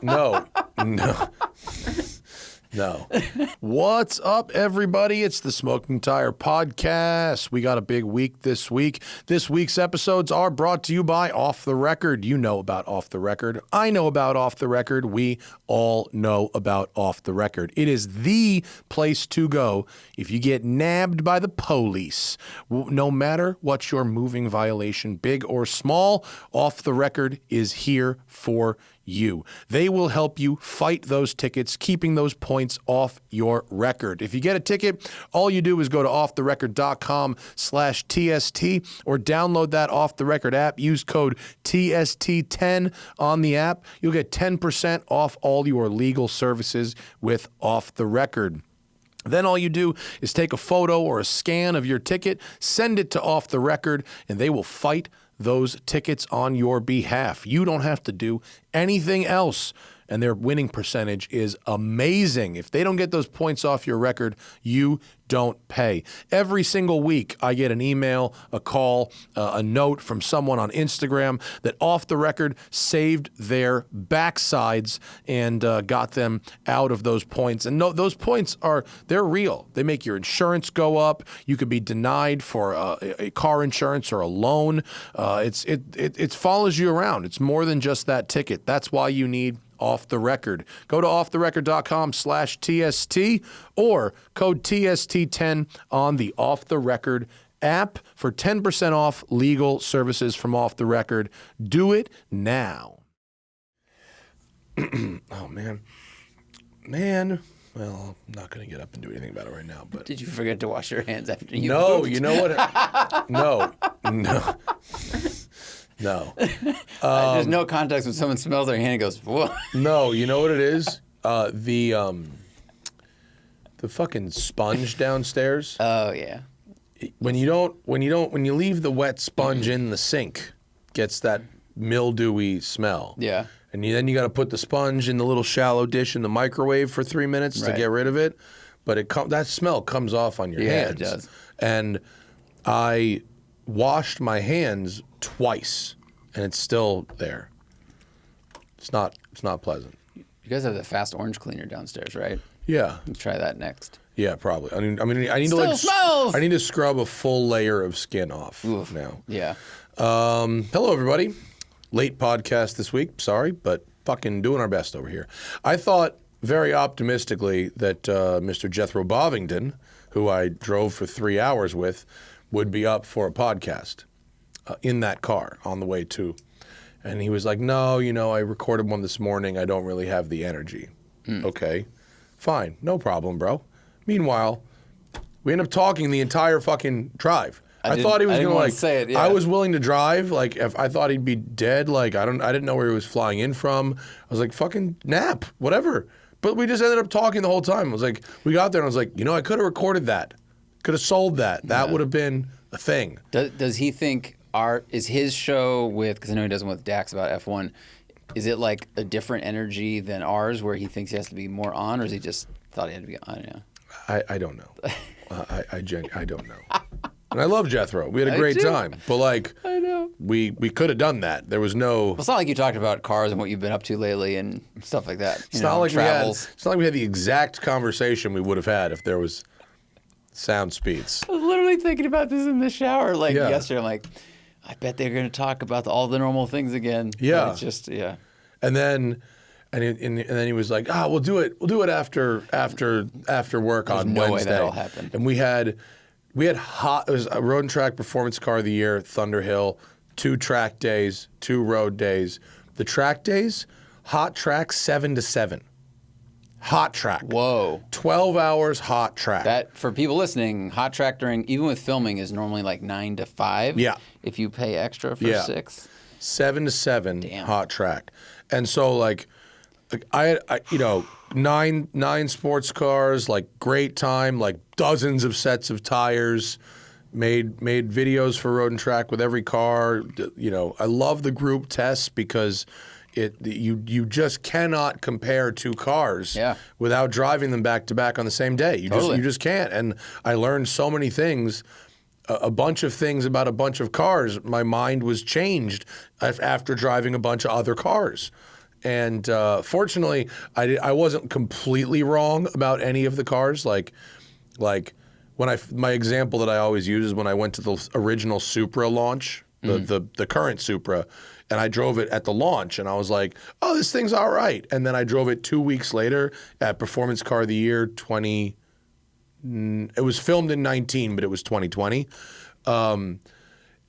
No. No. What's up, everybody? It's the Smoking Tire Podcast. We got a big week this week. This week's episodes are brought to you by Off the Record. You know about Off the Record. I know about Off the Record. We all know about Off the Record. It is the place to go if you get nabbed by the police. No matter what your moving violation, big or small, Off the Record is here for you. They will help you fight those tickets, keeping those points off your record. If you get a ticket, all you do is go to offtherecord.com/TST or download that Off the Record app. Use code TST10 on the app. You'll get 10% off all your legal services with Off the Record. Then all you do is take a photo or a scan of your ticket, send it to Off the Record, and they will fight those tickets on your behalf. You don't have to do anything else, and their winning percentage is amazing. If they don't get those points off your record, you don't pay. Every single week, I get an email, a call, a note from someone on Instagram that Off the Record saved their backsides and got them out of those points. And no, those points they're real. They make your insurance go up. You could be denied for a car insurance or a loan. It follows you around. It's more than just that ticket. That's why you need Off the Record. Go to offtherecord.com/TST or code TST10 on the Off the Record app for 10% off legal services from Off the Record. Do it now. Oh, man. Well, I'm not going to get up and do anything about it right now. But did you forget to wash your hands after you No, moved? You know what? No. No. There's no context when someone smells their hand and goes, whoa. No, you know what it is? The fucking sponge downstairs. Oh yeah. When you leave the wet sponge in the sink, gets that mildewy smell. Yeah. And then you got to put the sponge in the little shallow dish in the microwave for 3 minutes to get rid of it. But that smell comes off on your hands. Yeah, it does. And I washed my hands twice, and it's still there. It's not pleasant. You guys have the fast orange cleaner downstairs, right? Yeah. Let's try that next. Yeah, probably. I need Still smells! I need to scrub a full layer of skin off now. Yeah. Hello, everybody. Late podcast this week. Sorry, but fucking doing our best over here. I thought very optimistically that Mr. Jethro Bovington, who I drove for 3 hours with, would be up for a podcast in that car on the way to. And he was like, no, I recorded one this morning. I don't really have the energy. Okay, fine. No problem, bro. Meanwhile, we end up talking the entire fucking drive. I thought he was going to say it, yeah. I was willing to drive. Like, if I thought he'd be dead, like, I didn't know where he was flying in from. I was like, fucking nap, whatever. But we just ended up talking the whole time. I was like, we got there and I was like, I could have recorded that. Could have sold that. That would have been a thing. Does he think is his show with, because I know he does one with Dax about F1, is it like a different energy than ours where he thinks he has to be more on, or is he just thought he had to be on? Yeah. I don't know. I don't know. And I love Jethro. We had a great time. But like, I know. We could have done that. There was no. Well, it's not like you talked about cars and what you've been up to lately and stuff like that. It's not like travels. It's not like we had the exact conversation we would have had if there was sound speeds. I was literally thinking about this in the shower yesterday. I'm like, I bet they're going to talk about all the normal things again. Yeah. It's just, yeah. And then he was like, we'll do it after work on no Wednesday. Way that'll happen. And we had it was a road and track performance car of the year, Thunderhill, 2 track days, 2 road days. The track days, hot track 7 to 7. Hot track. Whoa. 12 hours hot track. That, for people listening, hot track even with filming, is normally like 9 to 5. Yeah. If you pay extra for 6. 7 to 7. Damn. Hot track. And so like I 9 sports cars, like great time, like dozens of sets of tires, made videos for road and track with every car. I love the group tests because you just cannot compare 2 cars without driving them back to back on the same day. You just can't. And I learned so many things, a bunch of things about a bunch of cars. My mind was changed after driving a bunch of other cars. And fortunately, I wasn't completely wrong about any of the cars. Like when my example that I always use is when I went to the original Supra launch, the current Supra, and I drove it at the launch, and I was like, oh, this thing's all right. And then I drove it 2 weeks later at Performance Car of the Year 20. It was filmed in 19, but it was 2020.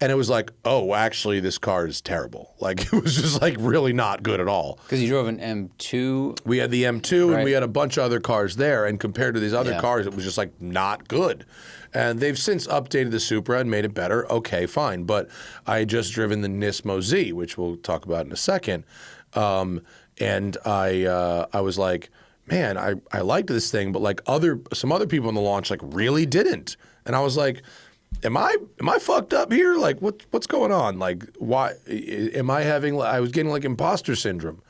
And it was like, oh, actually, this car is terrible. Like, it was just like really not good at all. Because you drove an M2. We had the M2 right. and we had a bunch of other cars there. And compared to these other Yeah. cars, it was just like not good. And they've since updated the Supra and made it better. Okay, fine. But I had just driven the Nismo Z, which we'll talk about in a second. And I was like, man, I liked this thing, but like some other people in the launch like really didn't. And I was like, Am I fucked up here? Like, what's going on? Like, why am I having? I was getting like imposter syndrome,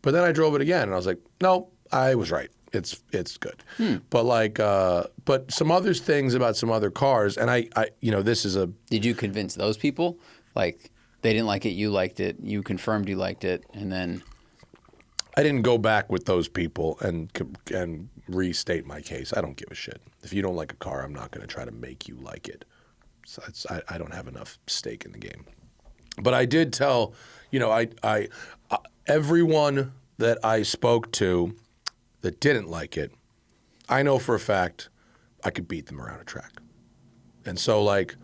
but then I drove it again, and I was like, no, I was right. It's good. But like, but some other things about some other cars, and I this is a. Did you convince those people? Like, they didn't like it, you liked it, you confirmed you liked it, and then. I didn't go back with those people and restate my case. I don't give a shit. If you don't like a car, I'm not going to try to make you like it. So I don't have enough stake in the game. But I did tell, everyone that I spoke to that didn't like it, I know for a fact I could beat them around a track. And so, like,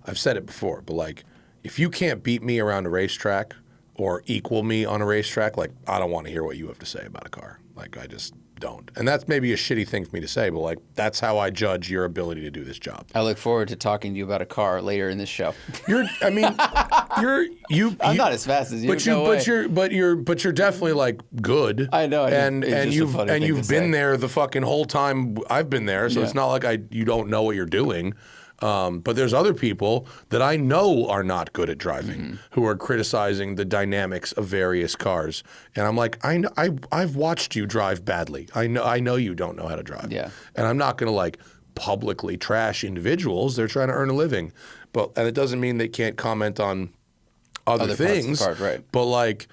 I've said it before, but like, if you can't beat me around a racetrack or equal me on a racetrack, like, I don't want to hear what you have to say about a car. Like, I just don't. And that's maybe a shitty thing for me to say, but like, that's how I judge your ability to do this job. I look forward to talking to you about a car later in this show. I'm not as fast as you. But you're definitely like good. I know. And you've been there the fucking whole time I've been there, so it's not like you don't know what you're doing. But there's other people that I know are not good at driving who are criticizing the dynamics of various cars, and I'm like, I've watched you drive badly. I know you don't know how to drive. Yeah. And I'm not going to like publicly trash individuals. They're trying to earn a living, and it doesn't mean they can't comment on other things. Parts of the cars, right. But like,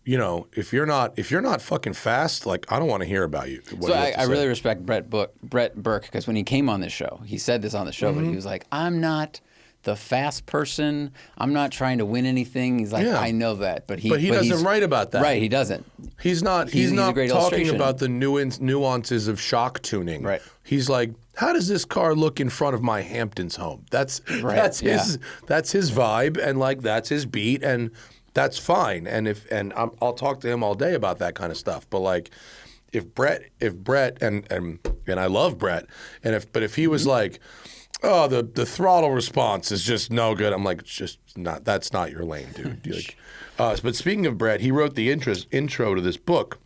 if you're not fucking fast, like, I don't want to hear about you. So I really respect Brett Burke, because when he came on this show, he said this on the show, but he was like, I'm not the fast person. I'm not trying to win anything. He's like, I know that, but he doesn't write about that. Right, he doesn't. He's not a great talking about the nuances of shock tuning. Right. He's like, how does this car look in front of my Hamptons home? That's his vibe, and like, that's his beat, and that's fine. And I'll talk to him all day about that kind of stuff. But like, if Brett and I love Brett, and if he was like, oh, the throttle response is just no good, I'm like, it's just not. That's not your lane, dude. Like, but speaking of Brett, he wrote the intro to this book,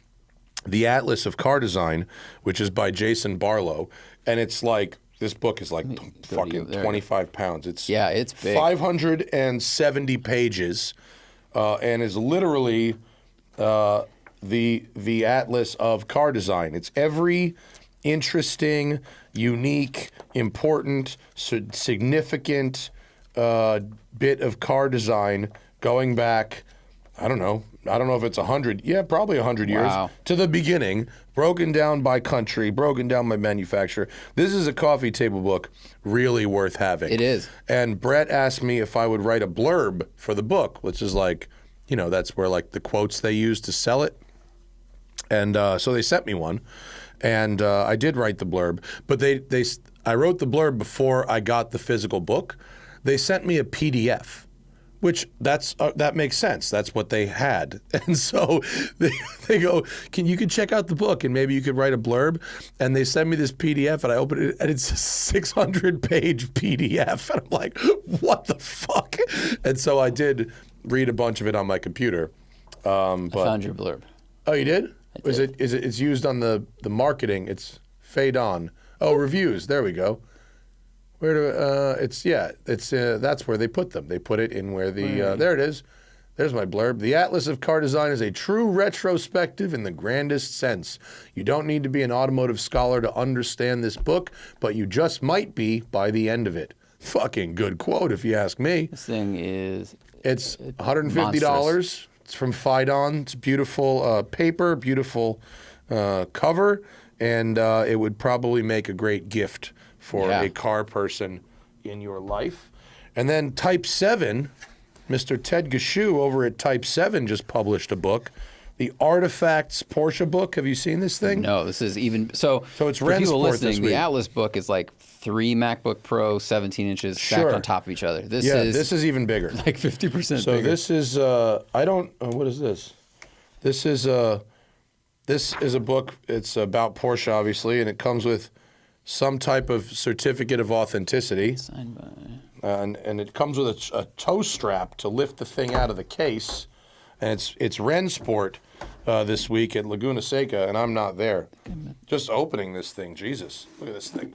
The Atlas of Car Design, which is by Jason Barlow, and it's like, this book is like fucking 25 pounds. It's big. 570 pages. And is literally the atlas of car design. It's every interesting, unique, important, significant bit of car design going back, I don't know if it's 100, probably 100 years to the beginning, broken down by country, broken down by manufacturer. This is a coffee table book really worth having. It is. And Brett asked me if I would write a blurb for the book, which is like, that's where like the quotes they use to sell it. And so they sent me one, and I did write the blurb, but I wrote the blurb before I got the physical book. They sent me a PDF. Which that makes sense. That's what they had, and so they go, you could check out the book and maybe you could write a blurb. And they send me this PDF, and I open it, and it's a 600-page PDF, and I'm like, what the fuck? And so I did read a bunch of it on my computer. I found your blurb. Oh, you did? I did. It's used on the marketing? It's fade on. Oh, reviews. There we go. Where do that's where they put them. They put it in where the there it is. There's my blurb. The Atlas of Car Design is a true retrospective in the grandest sense. You don't need to be an automotive scholar to understand this book, but you just might be by the end of it. Fucking good quote, if you ask me. This thing is it's $150. It's from Fidon. It's beautiful paper, beautiful cover, and it would probably make a great gift for a car person in your life. And then Type 7, Mr. Ted Gashu over at Type 7 just published a book, the Artifacts Porsche book. Have you seen this thing? No, this is even so. So it's for people Rensport listening. this week. The Atlas book is like 3 MacBook Pro 17 inches stacked on top of each other. This is even bigger. like 50% So bigger. this is what is this? This is a book. It's about Porsche, obviously, and it comes with some type of certificate of authenticity. Signed by. And it comes with a toe strap to lift the thing out of the case. And it's Rensport this week at Laguna Seca, and I'm not there. Just opening this thing, Jesus! Look at this thing.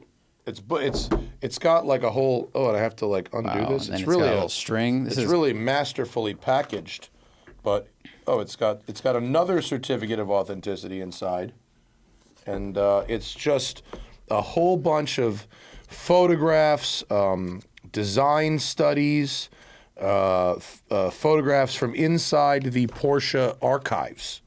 It's got like a whole. Oh, and I have to like undo this. It's really got a little string. It's really masterfully packaged, but it's got another certificate of authenticity inside, and it's just a whole bunch of photographs, design studies, photographs from inside the Porsche archives.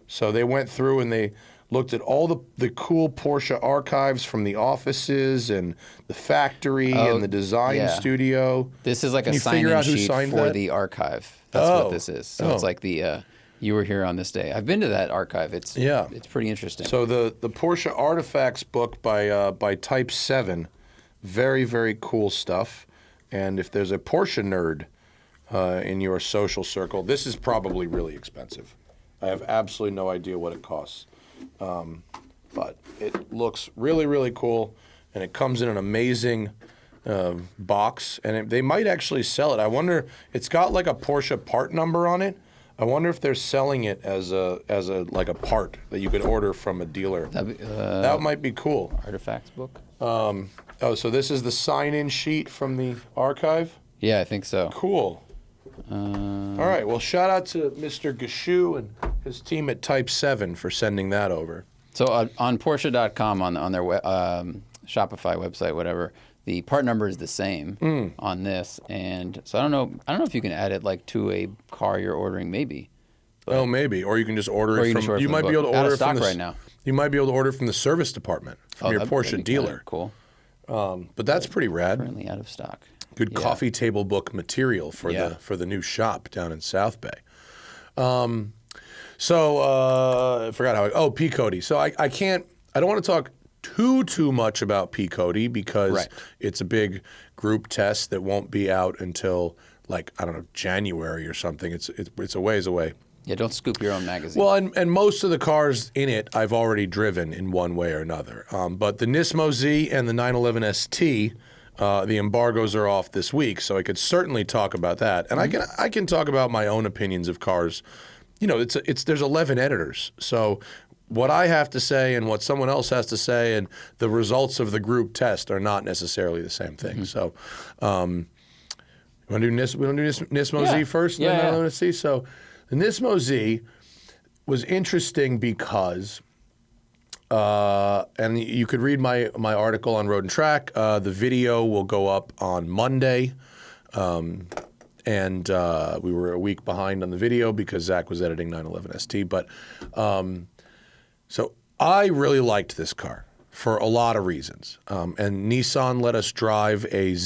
So they went through and they looked at all the cool Porsche archives from the offices and the factory and the design studio. This is like Can a you figure sign-in out who sheet signed for that? the archive. That's what this is. So it's like the you were here on this day. I've been to that archive. It's pretty interesting. So the Porsche Artifacts book by Type 7, very, very cool stuff. And if there's a Porsche nerd in your social circle, this is probably really expensive. I have absolutely no idea what it costs. But it looks really, really cool, and it comes in an amazing box, and they might actually sell it. I wonder, it's got like a Porsche part number on it. I wonder if they're selling it as a part that you could order from a dealer. That might be cool. Artifacts book? So this is the sign-in sheet from the archive? Yeah, I think so. Cool. All right. Well, shout out to Mr. Gashu and his team at Type 7 for sending that over. So on Porsche.com, on their Shopify website, whatever, the part number is the same on this, and so I don't know if you can add it like to a car you're ordering, maybe. But, maybe, or you can just order it from. You might be able to order it from the, right now. You might be able to order from the service department from your Porsche dealer. Cool. But that's pretty rad. Currently out of stock. Good coffee table book material for the new shop down in South Bay. I forgot how. P. Cody. So I don't want to talk too much about P. Cody because it's a big group test that won't be out until January or something. It's a ways away. Yeah, don't scoop your own magazine. Well, and most of the cars in it I've already driven in one way or another. But the Nismo Z and the 911 ST, the embargoes are off this week, so I could certainly talk about that. And I can talk about my own opinions of cars. You know, there's 11 editors, so what I have to say and what someone else has to say and the results of the group test are not necessarily the same thing. So, we want to do Nismo Z first, and then 911 ST. So. The Nismo Z was interesting because, and you could read my article on Road and Track. The video will go up on Monday, and we were a week behind on the video because Zach was editing 911 ST. But so I really liked this car for a lot of reasons. And Nissan let us drive a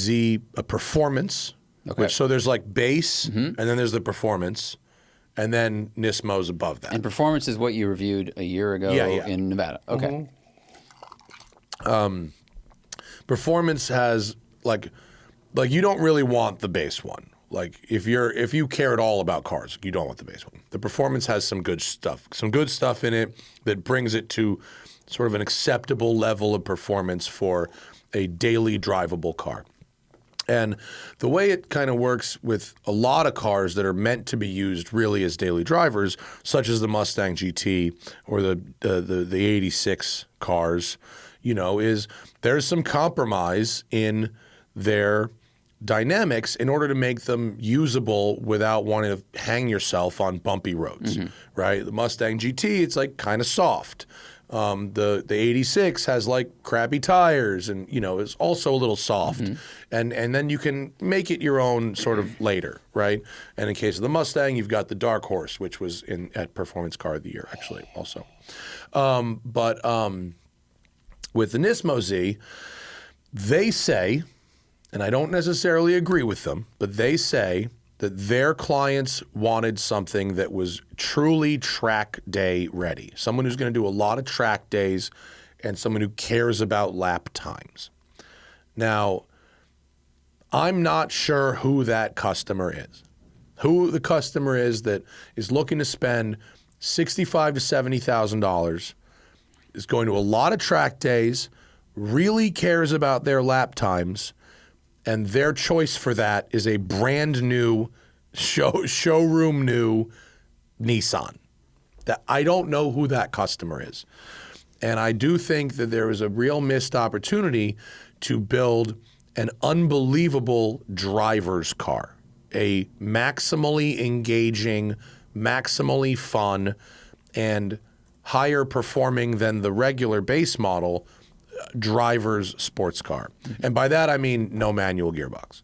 Performance, so there's like base, and then there's the Performance. And then Nismo's above that. And Performance is what you reviewed a year ago in Nevada. Okay. Performance has like you don't really want the base one. Like if you care at all about cars, you don't want the base one. The Performance has some good stuff in it that brings it to sort of an acceptable level of performance for a daily drivable car. And the way it kind of works with a lot of cars that are meant to be used really as daily drivers, such as the Mustang GT or the 86 cars, is there's some compromise in their dynamics in order to make them usable without wanting to hang yourself on bumpy roads, right? The Mustang GT, it's like kind of soft. The 86 has like crappy tires and, you know, it's also a little soft. And then you can make it your own sort of later, right? And in case of the Mustang, you've got the Dark Horse, which was at Performance Car of the Year, actually, also. But with the Nismo Z, they say, and I don't necessarily agree with them, but they say that their clients wanted something that was truly track day ready. Someone who's going to do a lot of track days and someone who cares about lap times. Now, I'm not sure who that customer is. Who the customer is that is looking to spend $65,000 to $70,000, is going to a lot of track days, really cares about their lap times, and their choice for that is a brand new, showroom new Nissan. That I don't know who that customer is. And I do think that there is a real missed opportunity to build an unbelievable driver's car, a maximally engaging, maximally fun, and higher performing than the regular base model driver's sports car. And by that, I mean no manual gearbox,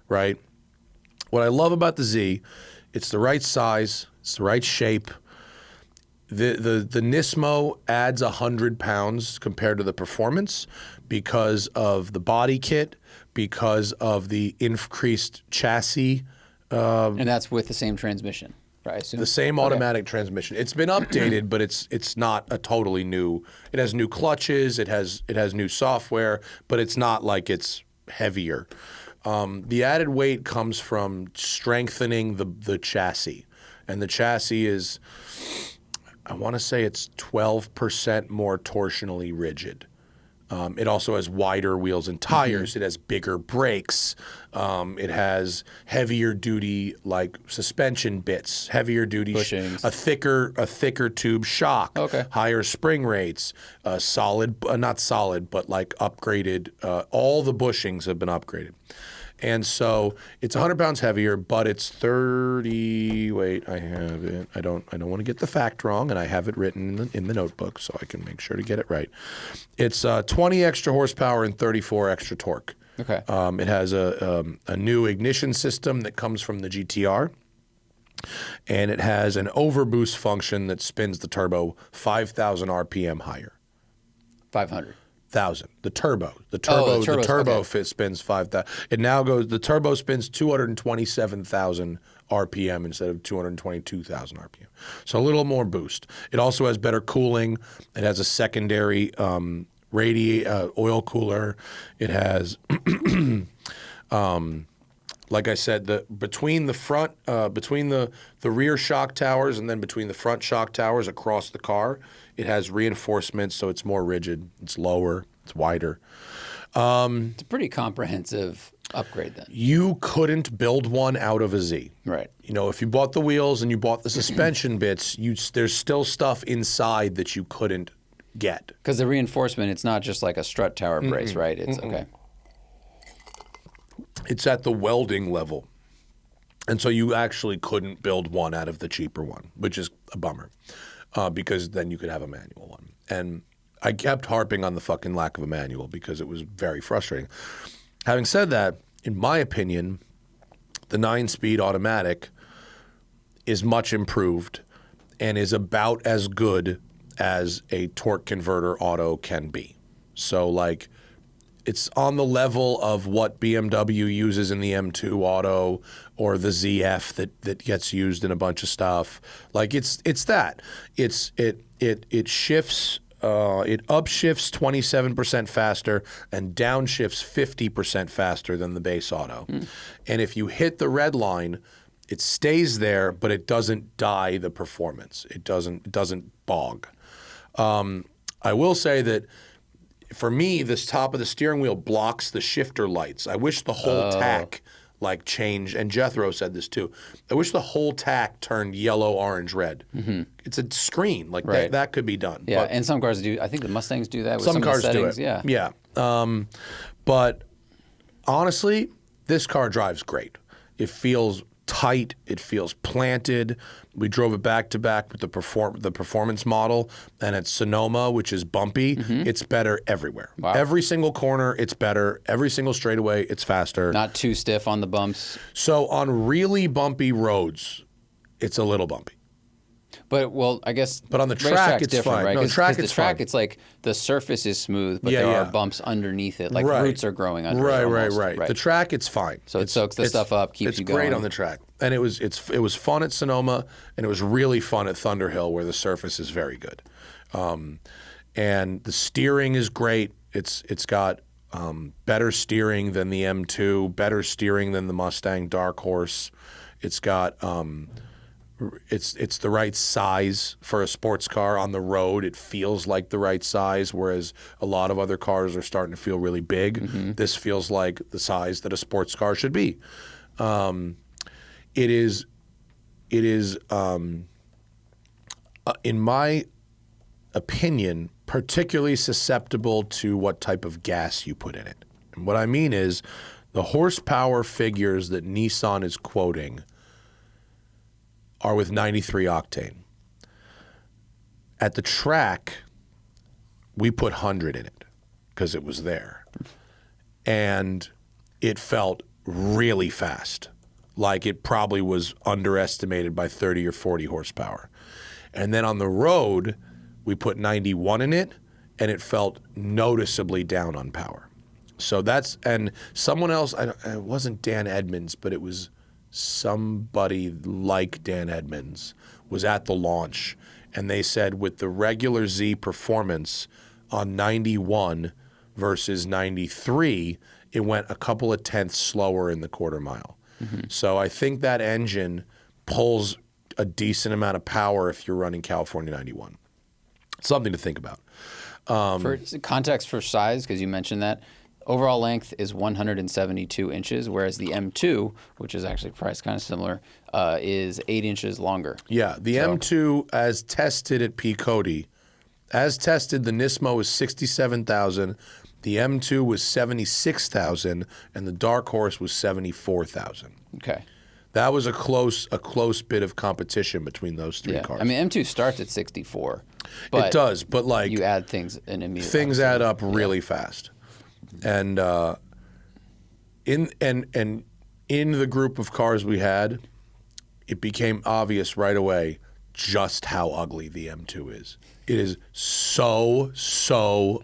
right? What I love about the Z, it's the right size, it's the right shape. The Nismo adds 100 pounds compared to the Performance because of the body kit, because of the increased chassis. And that's with the same transmission. Right, I assume. The same automatic transmission. It's been updated, but it's not a totally new. It has new clutches. It has new software, but it's not like it's heavier. The added weight comes from strengthening the chassis, and the chassis is, I want to say it's 12% more torsionally rigid. It also has wider wheels and tires. It has bigger brakes. It has heavier duty like suspension bits, heavier duty, bushings, a thicker tube shock, higher spring rates, not solid, but like upgraded. All the bushings have been upgraded. And so it's 100 pounds heavier, but it's 30. Wait, I have it. I don't want to get the fact wrong, and I have it written in the notebook, so I can make sure to get it right. It's 20 extra horsepower and 34 extra torque. Okay. It has a new ignition system that comes from the GTR, and it has an overboost function that spins the turbo 5,000 RPM higher. 500. The turbo spins 5,000. It now goes. The turbo spins 227,000 RPM instead of 222,000 RPM. So a little more boost. It also has better cooling. It has a secondary oil cooler. It has, like I said, between the rear shock towers and then between the front shock towers across the car, it has reinforcements, so it's more rigid, it's lower, it's wider. It's a pretty comprehensive upgrade then. You couldn't build one out of a Z. Right. You know, if you bought the wheels and you bought the suspension bits, there's still stuff inside that you couldn't get. Because the reinforcement, it's not just like a strut tower brace, right? It's okay. It's at the welding level. And so you actually couldn't build one out of the cheaper one, which is a bummer. Because then you could have a manual one. And I kept harping on the fucking lack of a manual because it was very frustrating. Having said that, in my opinion, the 9-speed automatic is much improved and is about as good as a torque converter auto can be. So like, it's on the level of what BMW uses in the M2 Auto or the ZF that gets used in a bunch of stuff. Like it's that. It shifts. It upshifts 27% faster and downshifts 50% faster than the base auto. And if you hit the red line, it stays there, but it doesn't die the performance. It doesn't bog. I will say that. For me, this top of the steering wheel blocks the shifter lights. I wish the whole tack like changed, and Jethro said this too. I wish the whole tack turned yellow, orange, red. It's a screen. Like that could be done. Yeah, but and some cars do. I think the Mustangs do that with some some cars of the settings. do it. Yeah. But honestly, this car drives great. It feels tight. It feels planted. We drove it back to back with the performance model, and at Sonoma, which is bumpy, it's better everywhere. Wow. Every single corner, it's better. Every single straightaway, it's faster. Not too stiff on the bumps. So on really bumpy roads, it's a little bumpy. But, well, I guess. But on the track, it's different, fine. right? No, Because track, the it's track, fine. it's like the surface is smooth, but Yeah, there yeah. are bumps underneath it, like Right. roots are growing under Right, it. Almost. right. The track, it's fine. So it soaks the stuff up, keeps you going. It's great on the track, and it was fun at Sonoma, and it was really fun at Thunderhill, where the surface is very good, and the steering is great. It's got better steering than the M2, better steering than the Mustang Dark Horse. It's got it's the right size for a sports car on the road. It feels like the right size, whereas a lot of other cars are starting to feel really big. This feels like the size that a sports car should be. It is in my opinion, particularly susceptible to what type of gas you put in it. And what I mean is the horsepower figures that Nissan is quoting are with 93 octane. At the track, we put 100 in it because it was there. And it felt really fast, like it probably was underestimated by 30 or 40 horsepower. And then on the road, we put 91 in it, and it felt noticeably down on power. So that's, and someone else, it wasn't Dan Edmonds, but it was somebody like Dan Edmonds was at the launch, and they said with the regular Z performance on 91 versus 93, it went a couple of tenths slower in the quarter mile. So I think that engine pulls a decent amount of power if you're running California 91. Something to think about. For context for size, because you mentioned that, overall length is 172 inches, whereas the M2, which is actually priced kind of similar, is 8 inches longer. Yeah, the M2, as tested at P. Cody, as tested, the Nismo was 67,000, the M2 was 76,000, and the Dark Horse was 74,000. Okay. That was a close bit of competition between those three cars. I mean, M2 starts at 64. But it does, but like you add things and immediately things add up really fast. And in the group of cars we had, it became obvious right away just how ugly the M2 is. It is so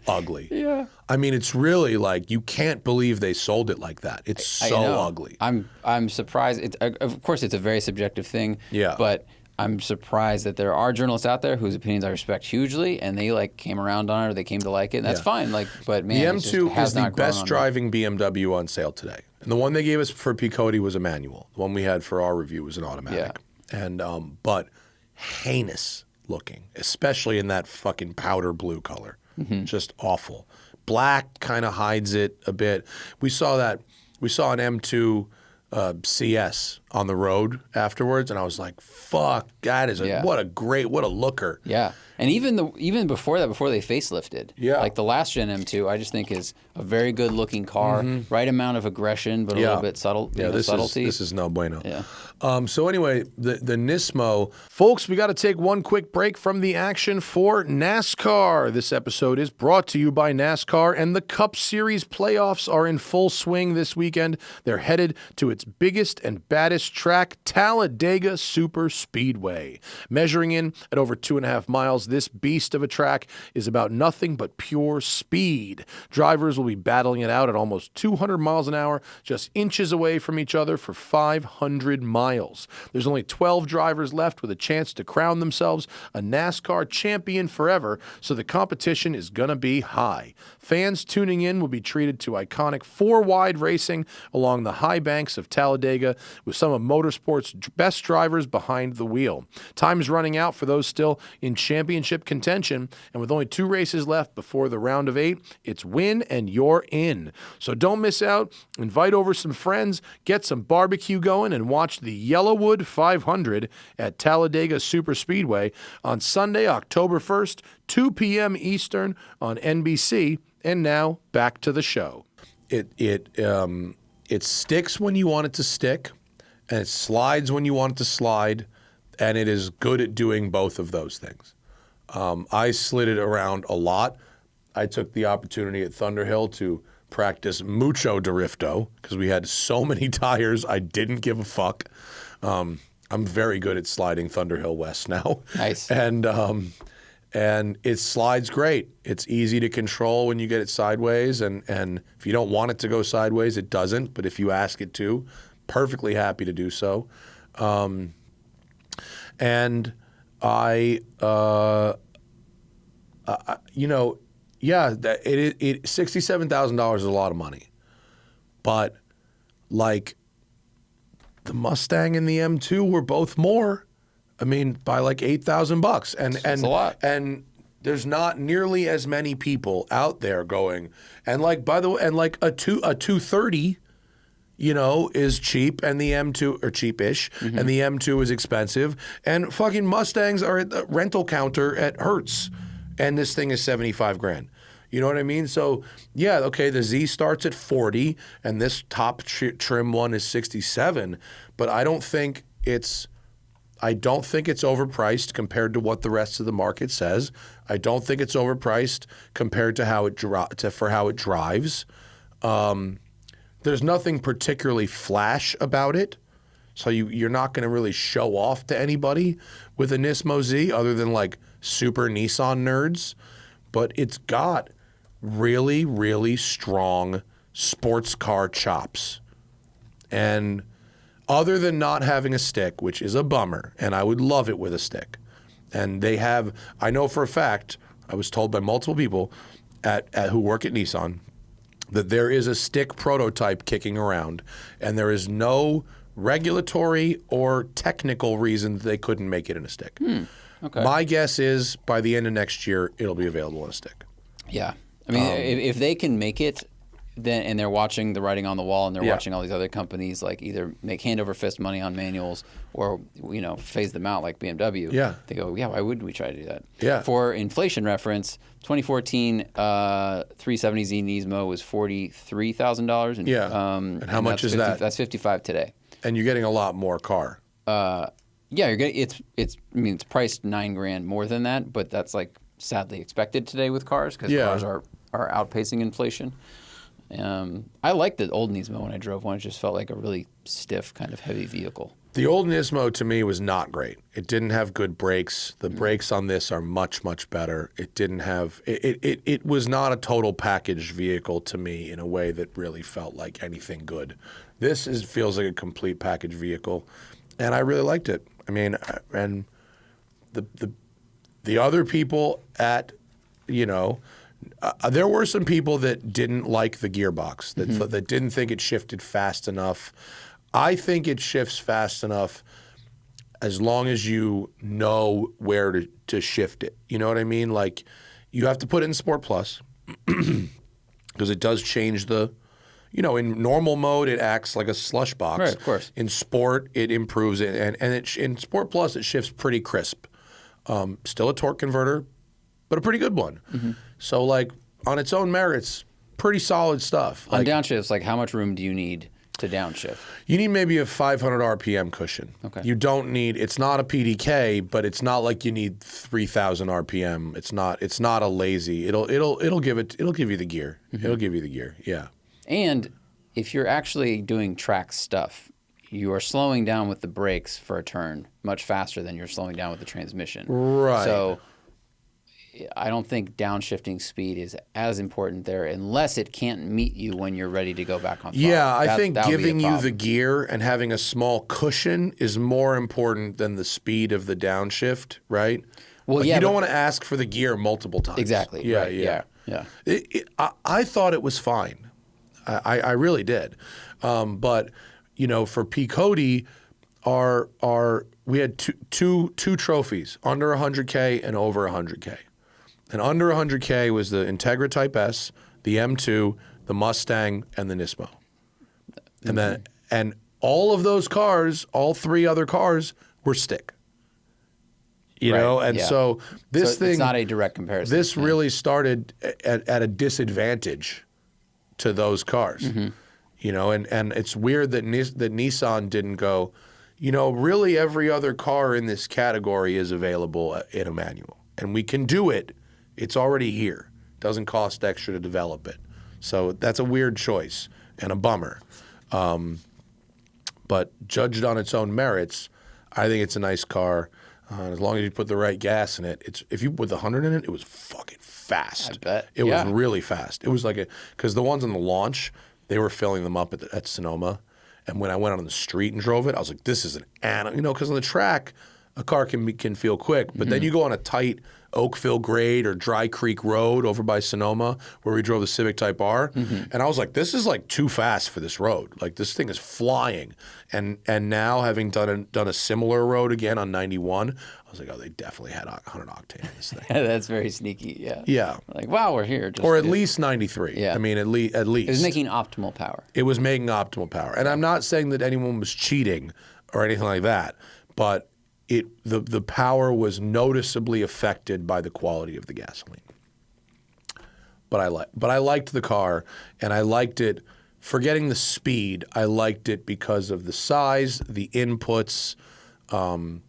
ugly. Yeah. I mean, it's really like you can't believe they sold it like that. It's so ugly. I'm surprised. Of course, it's a very subjective thing. Yeah. But I'm surprised that there are journalists out there whose opinions I respect hugely, and they like came around on it or they came to like it, and that's fine. Like, but man, the M2 is the best me. driving BMW on sale today. And the one they gave us for P. Cody was a manual. The one we had for our review was an automatic. Yeah. And but heinous looking, especially in that fucking powder blue color. Just awful. Black kind of hides it a bit. We saw an M2 CS on the road afterwards, and I was like, fuck, that is what a looker. Yeah. And even before that, before they facelifted, like the last gen M2, I just think is a very good looking car, right amount of aggression, but a little bit subtle. Subtlety. This is no bueno. Yeah. So anyway, the Nismo, folks, we got to take one quick break from the action for NASCAR. This episode is brought to you by NASCAR, and the Cup Series playoffs are in full swing this weekend. They're headed to its biggest and baddest track, Talladega Superspeedway. Measuring in at over 2.5 miles, this beast of a track is about nothing but pure speed. Drivers will be battling it out at almost 200 miles an hour, just inches away from each other for 500 miles. There's only 12 drivers left with a chance to crown themselves a NASCAR champion forever, so the competition is going to be high. Fans tuning in will be treated to iconic four-wide racing along the high banks of Talladega with some of motorsport's best drivers behind the wheel. Time is running out for those still in championship contention, and with only 2 races left before the round of 8, it's win and you're in. So don't miss out. Invite over some friends, get some barbecue going, and watch the Yellawood 500 at Talladega Superspeedway on Sunday, October 1st, 2 p.m. Eastern on NBC. And now back to the show. It sticks when you want it to stick, and it slides when you want it to slide, and it is good at doing both of those things. I slid it around a lot. I took the opportunity at Thunderhill to practice mucho drifto because we had so many tires. I didn't give a fuck. I'm very good at sliding Thunderhill West now. Nice. And it slides great. It's easy to control when you get it sideways, and if you don't want it to go sideways, it doesn't. But if you ask it to, perfectly happy to do so. And yeah, $67,000 is a lot of money, but like the Mustang and the M2 were both more. I mean, by like $8,000, and That's a lot. And there's not nearly as many people out there going. And like, by the way, and like a 230, is cheap, and the M2 or cheapish, and the M2 is expensive, and fucking Mustangs are at the rental counter at Hertz, and this thing is $75,000. You know what I mean? So yeah, okay, the Z starts at 40, and this top trim one is 67, but I don't think it's overpriced compared to what the rest of the market says. I don't think it's overpriced compared to how it drives. There's nothing particularly flash about it, so you're not going to really show off to anybody with a Nismo Z other than like super Nissan nerds. But it's got really, really strong sports car chops. And other than not having a stick, which is a bummer, and I would love it with a stick. And I know for a fact, I was told by multiple people who work at Nissan, that there is a stick prototype kicking around, and there is no regulatory or technical reason that they couldn't make it in a stick. Okay. My guess is by the end of next year, it'll be available in a stick. Yeah. I mean, if they can make it, then and they're watching the writing on the wall, and they're watching all these other companies like either make hand over fist money on manuals or phase them out like BMW. Yeah. They go, yeah, why wouldn't we try to do that? Yeah. For inflation reference, 2014 370Z Nismo was $43,000. Yeah. And how much is that? That's $55,000 today. And you're getting a lot more car. Yeah, you're getting it's priced $9,000 more than that, but that's like sadly expected today with cars because cars are outpacing inflation. I liked the old Nismo when I drove one. It just felt like a really stiff, kind of heavy vehicle. The old Nismo to me was not great. It didn't have good brakes. The brakes on this are much, much better. It didn't have it was not a total packaged vehicle to me in a way that really felt like anything good. This feels like a complete packaged vehicle, and I really liked it. I mean, and the other people at there were some people that didn't like the gearbox, that didn't think it shifted fast enough. I think it shifts fast enough as long as you know where to shift it. You know what I mean? Like, you have to put it in Sport Plus because it does change in normal mode, it acts like a slush box. Right, of course. In Sport, it improves it. And in Sport Plus, it shifts pretty crisp. Still a torque converter, but a pretty good one. So, like, on its own merits, pretty solid stuff. On downshifts, like, how much room do you need to downshift? You need maybe a 500 RPM cushion. Okay. You don't need. It's not a PDK, but it's not like you need 3,000 RPM. It's not a lazy. It'll give you the gear. It'll give you the gear. Yeah. And if you're actually doing track stuff, you are slowing down with the brakes for a turn much faster than you're slowing down with the transmission. Right. So I don't think downshifting speed is as important there unless it can't meet you when you're ready to go back on throttle. Yeah, I think giving you the gear and having a small cushion is more important than the speed of the downshift, right? Well, you don't want to ask for the gear multiple times. Exactly. Yeah, right. Yeah. I thought it was fine. I really did. But, for P. Cody, we had two trophies, under 100K and over 100K. And under 100K was the Integra Type S, the M2, the Mustang, and the Nismo. And all of those cars, all three other cars, were stick. So this thing, it's not a direct comparison. This really started at a disadvantage to those cars. You know, and it's weird that that Nissan didn't go, you know, really every other car in this category is available in a manual. And we can do it. It's already here. Doesn't cost extra to develop it. So that's a weird choice and a bummer. But judged on its own merits, I think it's a nice car. As long as you put the right gas in it. If you put the 100 in it, it was fucking fast. I bet. It was really fast. It was like because the ones on the launch, they were filling them up at Sonoma. And when I went out on the street and drove it, I was like, this is an animal. You know, because on the track, a car can feel quick. But then you go on a tight Oakville grade or Dry Creek Road over by Sonoma where we drove the Civic Type R. And I was like, this is like too fast for this road. Like this thing is flying. And now having done a similar road again on 91, I was like, oh, they definitely had 100 octane in this thing. That's very sneaky. Yeah. Yeah. Like, wow, we're here. Or at least 93. Yeah. I mean, at least. It was making optimal power. It was making optimal power. And I'm not saying that anyone was cheating or anything like that, but the power was noticeably affected by the quality of the gasoline. But I liked the car, and I liked it. Forgetting the speed, I liked it because of the size, the inputs, and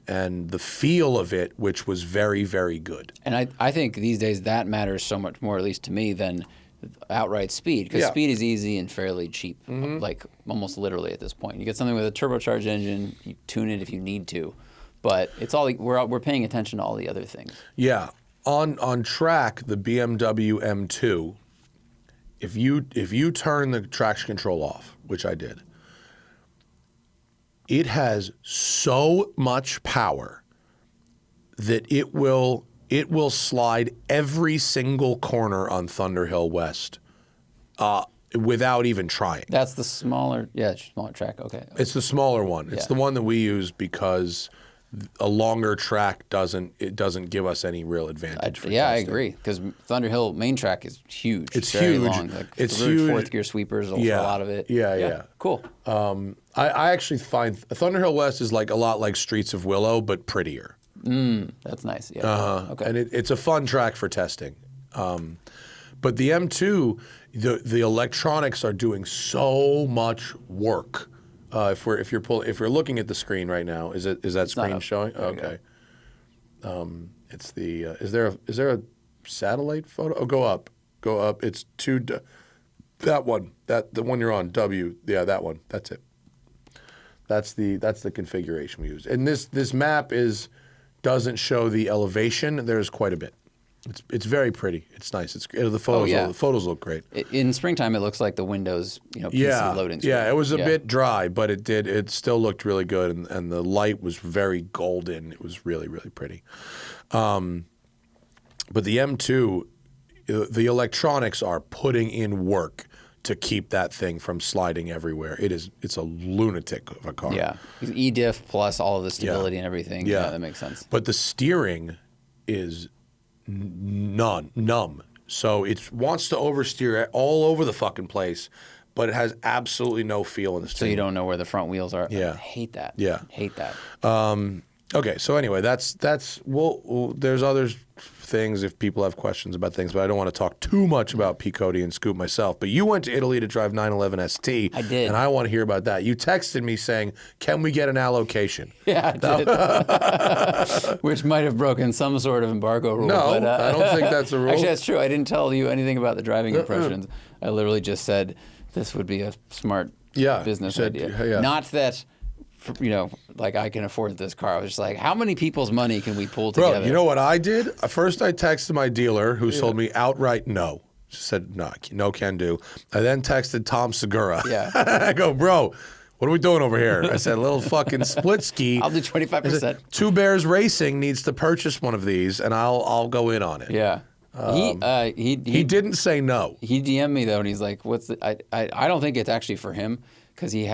the feel of it, which was very, very good. And I think these days that matters so much more, at least to me, than outright speed, because speed is easy and fairly cheap, like almost literally at this point. You get something with a turbocharged engine, you tune it if you need to, but it's all we're paying attention to all the other things. Yeah, on track, the BMW M2, if you turn the traction control off, which I did, it has so much power that it will slide every single corner on Thunderhill West without even trying. That's the smaller track. Okay. It's the smaller one. It's the one that we use because a longer track doesn't give us any real advantage. I agree, because Thunderhill main track is huge. It's very huge. Long. Like it's huge. Fourth gear sweepers for a lot of it. Yeah. Cool. I actually find Thunderhill West is like a lot like Streets of Willow, but prettier. That's nice. Yeah. Okay. And it's a fun track for testing. But the M2, the electronics are doing so much work. If you're looking at the screen right now, is that screen showing? Okay. It's the is there a satellite photo? Oh, go up. It's that one, the one you're on, W. Yeah, that one. That's it. That's the configuration we use. And this map doesn't show the elevation. There's quite a bit. It's very pretty. It's nice. The photos look great. In springtime, it looks like the Windows PC loading screen. Yeah, it was a bit dry, but it still looked really good, and the light was very golden. It was really, really pretty. But the M2, the electronics are putting in work to keep that thing from sliding everywhere. It's a lunatic of a car. Yeah, E-diff plus all of the stability and everything. Yeah, that makes sense. But the steering is numb. So it wants to oversteer all over the fucking place, but it has absolutely no feel in the steering. So you don't know where the front wheels are. Yeah. I hate that. Yeah. Hate that. Okay, so anyway, there's other things if people have questions about things, but I don't want to talk too much about P. Cody and Scoop myself. But you went to Italy to drive 911 ST. I did. And I want to hear about that. You texted me saying, can we get an allocation? Yeah, I did. Which might have broken some sort of embargo rule. No, but, I don't think that's a rule. Actually, that's true. I didn't tell you anything about the driving impressions. I literally just said this would be a smart business idea. Yeah. Not that... like I can afford this car. I was just like, how many people's money can we pull together? Bro, you know what I did? First, I texted my dealer who told me outright no. She said, no can do. I then texted Tom Segura. Yeah. I go, bro, what are we doing over here? I said, a little fucking split ski. I'll do 25%. Two Bears Racing needs to purchase one of these, and I'll go in on it. Yeah. He didn't say no. He DM'd me though, and he's like, "What's the?" I don't think it's actually for him because he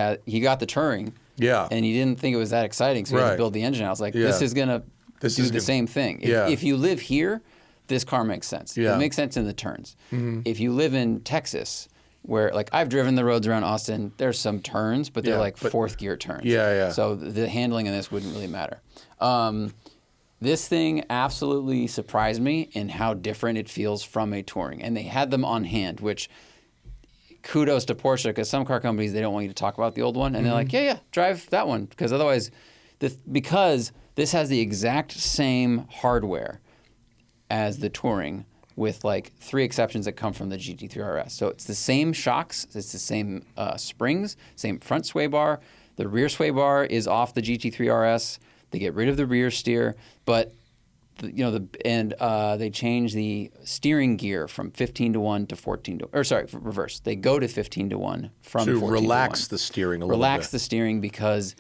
got the Touring. Yeah. And he didn't think it was that exciting, so he had to build the engine. I was like, this is going to do the same thing. If you live here, this car makes sense. Yeah. It makes sense in the turns. If you live in Texas, where like I've driven the roads around Austin, there's some turns, but they're fourth gear turns. Yeah. So the handling in this wouldn't really matter. This thing absolutely surprised me in how different it feels from a Touring. And they had them on hand, which kudos to Porsche, because some car companies, they don't want you to talk about the old one. And they're like, yeah, drive that one. Because otherwise, because this has the exact same hardware as the Touring, with like 3 exceptions that come from the GT3 RS. So it's the same shocks, it's the same springs, same front sway bar. The rear sway bar is off the GT3 RS. They get rid of the rear steer, but they change the steering gear from 15-1 to 14-1. Or sorry, reverse. They go to 15-1 from 14-1. To relax the steering a little bit. Relax the steering, because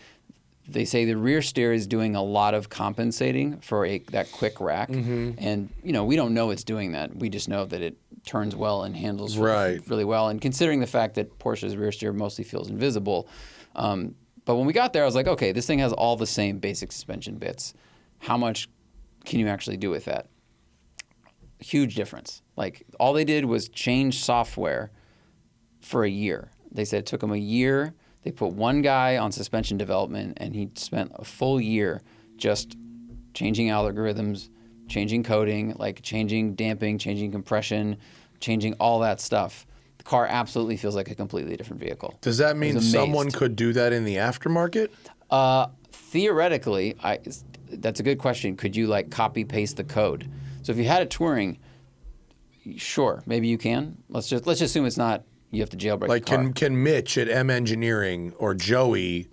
they say the rear steer is doing a lot of compensating for that quick rack. And, we don't know it's doing that. We just know that it turns well and handles really well. And considering the fact that Porsche's rear steer mostly feels invisible. But when we got there, I was like, okay, this thing has all the same basic suspension bits. How much can you actually do with that? Huge difference. Like, all they did was change software for a year. They said it took them a year. They put one guy on suspension development, and he spent a full year just changing algorithms, changing coding, like changing damping, changing compression, changing all that stuff. The car absolutely feels like a completely different vehicle. Does that mean someone could do that in the aftermarket? Theoretically, that's a good question. Could you like copy paste the code? So if you had a Touring, sure, maybe you can. Let's just assume it's not. You have to jailbreak. Like, the car. can Mitch at M Engineering or Joey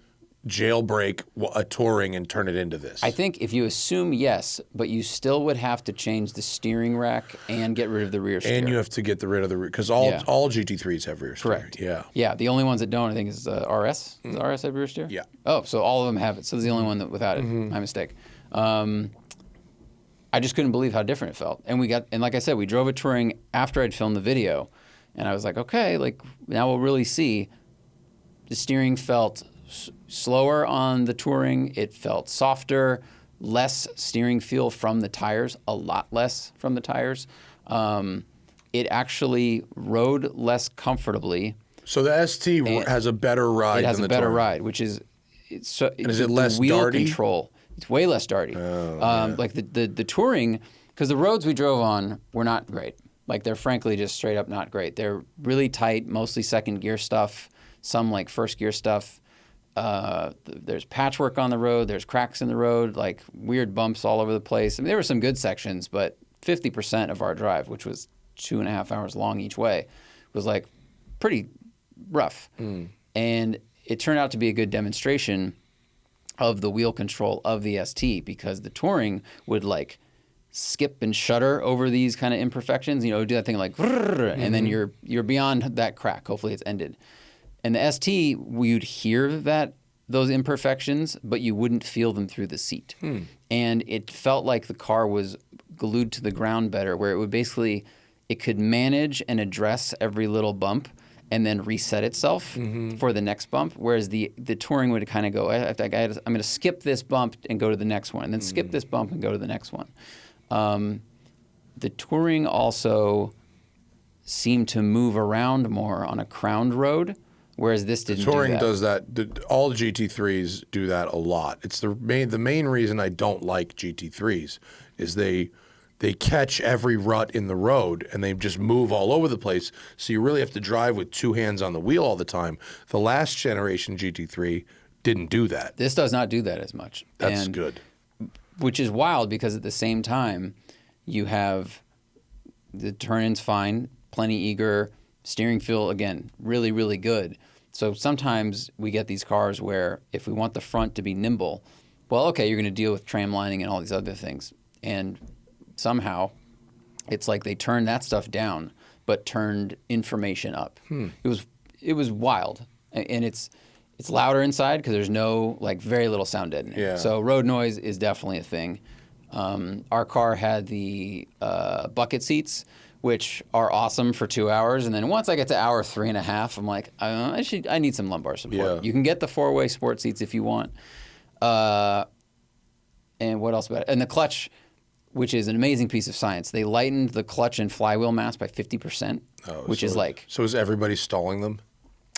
jailbreak a Touring and turn it into this? I think if you assume yes, but you still would have to change the steering rack and get rid of the rear steer. And you have to get rid of the rear, because all GT3s have rear steer. Correct. Yeah. Yeah. The only ones that don't, I think, is RS. Does RS have rear steer? Yeah. Oh, so all of them have it. So it's the only one without it. My mistake. I just couldn't believe how different it felt. And like I said, we drove a Touring after I'd filmed the video, and I was like, okay, like now we'll really see. The steering felt slower on the Touring. It felt softer, less steering feel from the tires, a lot less from the tires. It actually rode less comfortably. So the ST has a better ride. It has than a the better Touring. ride, which is is it less wheel darty? control. It's way less darty. Like the Touring, because the roads we drove on were not great. Like, they're frankly just straight up not great. They're really tight, mostly second gear stuff, some like first gear stuff. There's patchwork on the road. There's cracks in the road, like weird bumps all over the place. I mean, there were some good sections, but 50% of our drive, which was 2.5 hours long each way, was like pretty rough. And it turned out to be a good demonstration of the wheel control of the ST, because the Touring would like skip and shudder over these kind of imperfections, do that thing like, and then you're beyond that crack. Hopefully it's ended. And the ST, you'd hear those imperfections, but you wouldn't feel them through the seat. And it felt like the car was glued to the ground better, where it could manage and address every little bump and then reset itself for the next bump, whereas the Touring would kind of go, I'm going to skip this bump and go to the next one, and then skip this bump and go to the next one. The Touring also seemed to move around more on a crowned road, whereas this didn't do that. Touring does that. All GT3s do that a lot. It's the main reason I don't like GT3s is they catch every rut in the road, and they just move all over the place. So you really have to drive with 2 hands on the wheel all the time. The last generation GT3 didn't do that. This does not do that as much. That's good. Which is wild, because at the same time, you have the turn-ins fine, plenty eager, steering feel, again, really, really good. So sometimes we get these cars where if we want the front to be nimble, well, okay, you're going to deal with tram lining and all these other things. And somehow it's like they turned that stuff down, but turned information up. It was wild. And it's louder inside because there's very little sound deadening. Yeah. So road noise is definitely a thing. Our car had the bucket seats, which are awesome for 2 hours. And then once I get to hour 3.5, I'm like, I need some lumbar support. Yeah. You can get the 4-way sport seats if you want. And what else about it? And the clutch, which is an amazing piece of science. They lightened the clutch and flywheel mass by 50%, which is like... So is everybody stalling them?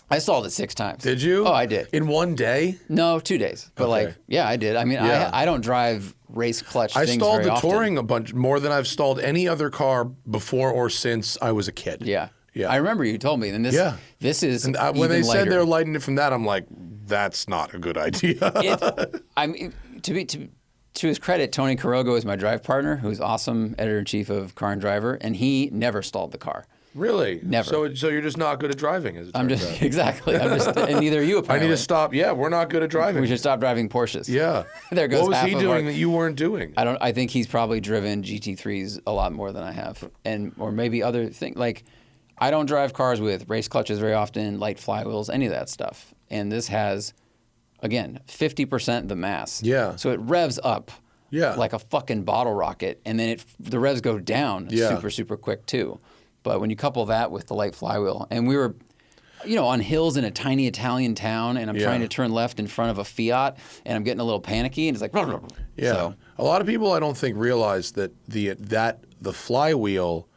I stalled it 6 times. Did you? Oh, I did. In one day? No, 2 days. But I did. I mean, I don't drive race clutch things very often. I stalled the Touring a bunch more than I've stalled any other car before or since I was a kid. Yeah. Yeah. I remember you told me. And this is And even when they lighter. said they're lighting it from that, I'm like, that's not a good idea. I mean, to his credit, Tony Carrogo is my drive partner, who's awesome editor-in-chief of Car and Driver, and he never stalled the car. Really? Never. So you're just not good at driving, as it I'm turns just out. exactly. And neither are you. I Apparently, need to stop. Yeah, we're not good at driving. We should stop driving Porsches. Yeah. There goes What was half he of doing our- that you weren't doing? I think he's probably driven GT3s a lot more than I have, or maybe other things. Like, I don't drive cars with race clutches very often, light flywheels, any of that stuff. And this has, again, 50% the mass. Yeah. So it revs up. Yeah. Like a fucking bottle rocket, and then the revs go down super, super quick too. But when you couple that with the light flywheel, and we were, on hills in a tiny Italian town, and I'm trying to turn left in front of a Fiat, and I'm getting a little panicky, and it's like, blah, blah, blah. Yeah. So, a lot of people, I don't think, realize that the flywheel,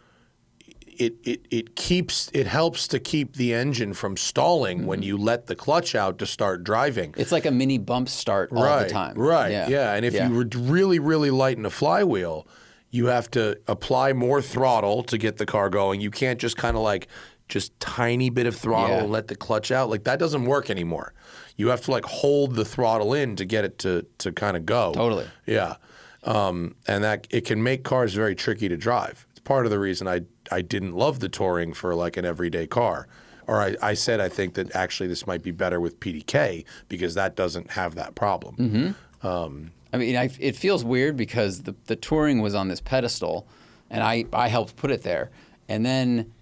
it helps to keep the engine from stalling when you let the clutch out to start driving. it's like a mini bump start all the time. Right. Yeah. And if you were really, really light in a flywheel, you have to apply more throttle to get the car going. You can't just kind of like just tiny bit of throttle and let the clutch out. Like that doesn't work anymore. You have to like hold the throttle in to get it to kind of go. Totally. Yeah. And that it can make cars very tricky to drive. It's part of the reason I didn't love the Touring for like an everyday car. Or I said I think that actually this might be better with PDK because that doesn't have that problem. I mean, it feels weird because the Touring was on this pedestal, and I helped put it there. And then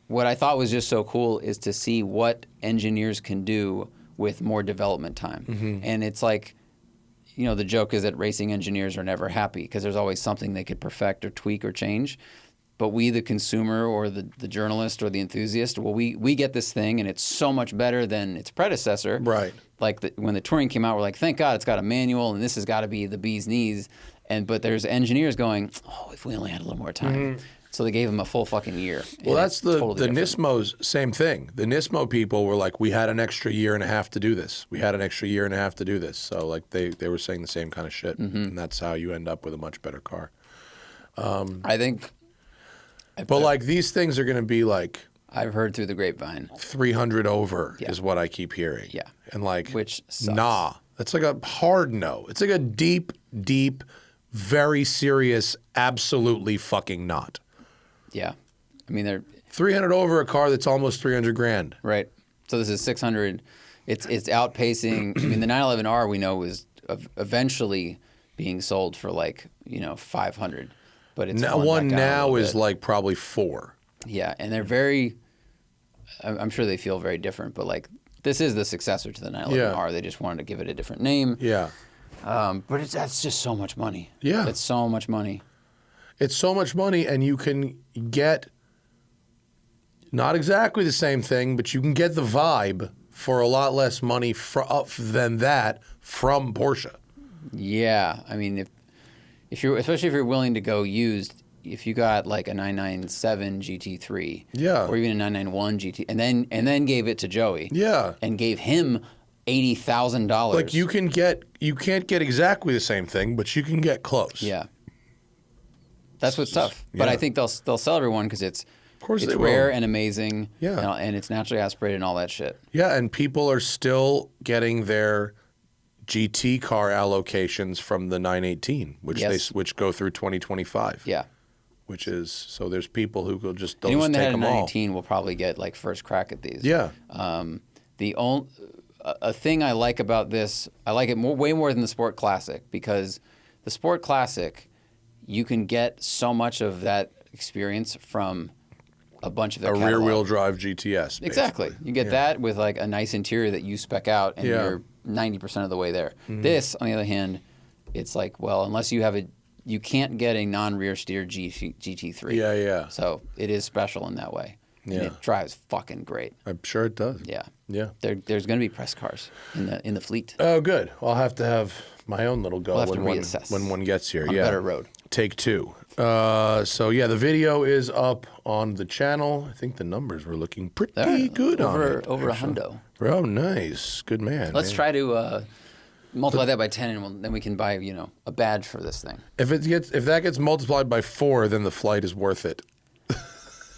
what I thought was just so cool is to see what engineers can do with more development time. And it's like, the joke is that racing engineers are never happy because there's always something they could perfect or tweak or change. But we, the consumer or the journalist or the enthusiast, well, we get this thing and it's so much better than its predecessor. Right. Like when the Touring came out, we're like, thank God it's got a manual and this has got to be the bee's knees. But there's engineers going, oh, if we only had a little more time. So they gave him a full fucking year. Well, that's the different. Nismo's same thing. The Nismo people were like, we had an extra year and a half to do this. We had an extra year and a half to do this. So like they were saying the same kind of shit. And that's how you end up with a much better car. I think. But like these things are going to be like I've heard through the grapevine. 300 over is what I keep hearing. Yeah. And like, Which sucks. nah. That's like a hard no. It's like a deep, deep, very serious, absolutely fucking not. Yeah. I mean, they're 300 over a car that's almost 300 grand. right. So this is 600. It's outpacing. I mean, the 911R we know was eventually being sold for like 500, but it's Now, fallen one back down a now little is bit. like probably 4. Yeah, and they're very. I'm sure they feel very different, but like this is the successor to the 911R. They just wanted to give it a different name. Yeah. But that's just so much money. Yeah. It's so much money. It's so much money, and you can get not exactly the same thing, but you can get the vibe for a lot less money than that from Porsche. Yeah, I mean, especially if you're willing to go used, if you got like a 997 GT3, Yeah. or even a 991 GT, and then gave it to Joey, Yeah. and gave him $80,000, Like you can't get exactly the same thing, but you can get close. yeah, that's what's tough. But Yeah. I think they'll sell everyone because it's course it's they rare will. and amazing, Yeah. and it's naturally aspirated and all that shit. Yeah, and people are still getting their GT car allocations from the 918, which go through 2025. Yeah. Which is so there's people who will just they'll Anyone just that take had a them all. 918 will probably get like first crack at these. Yeah. A thing I like about this, I like it way more than the Sport Classic, because the Sport Classic, you can get so much of that experience from a bunch of their A catalog. rear-wheel drive GTS. Basically. Exactly. You get that with like a nice interior that you spec out, and Yeah. you're 90% of the way there. This, on the other hand, it's like, well, unless you have you can't get a non-rear steer GT3. Yeah, yeah. So it is special in that way. And Yeah. it drives fucking great. I'm sure it does. Yeah. Yeah. There's going to be press cars in the fleet. Oh, good. I'll have to have my own little go We'll have to when reassess one gets here. on a Yeah. better road. Take 2. So yeah, the video is up on the channel. I think the numbers were looking pretty good on it. Over a actually. hundo. Oh, nice. Good man. Let's man. try to multiply that by 10, and then we can buy a badge for this thing. If that gets multiplied by 4, then the flight is worth it.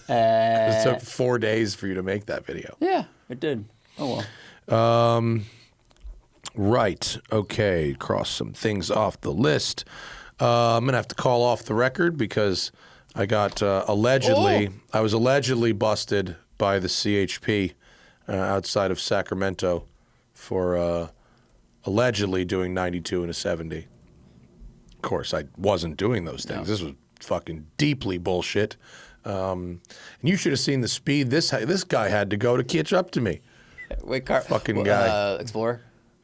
It took 4 days for you to make that video. Yeah, it did. Oh well. Right. Okay. Cross some things off the list. I'm going to have to call off the record because I got allegedly, I was allegedly busted by the CHP outside of Sacramento for allegedly doing 92 and a 70. Of course, I wasn't doing those things. No. This was fucking deeply bullshit. And you should have seen the speed this guy had to go to catch up to me. Wait, car. Fucking guy. Explorer?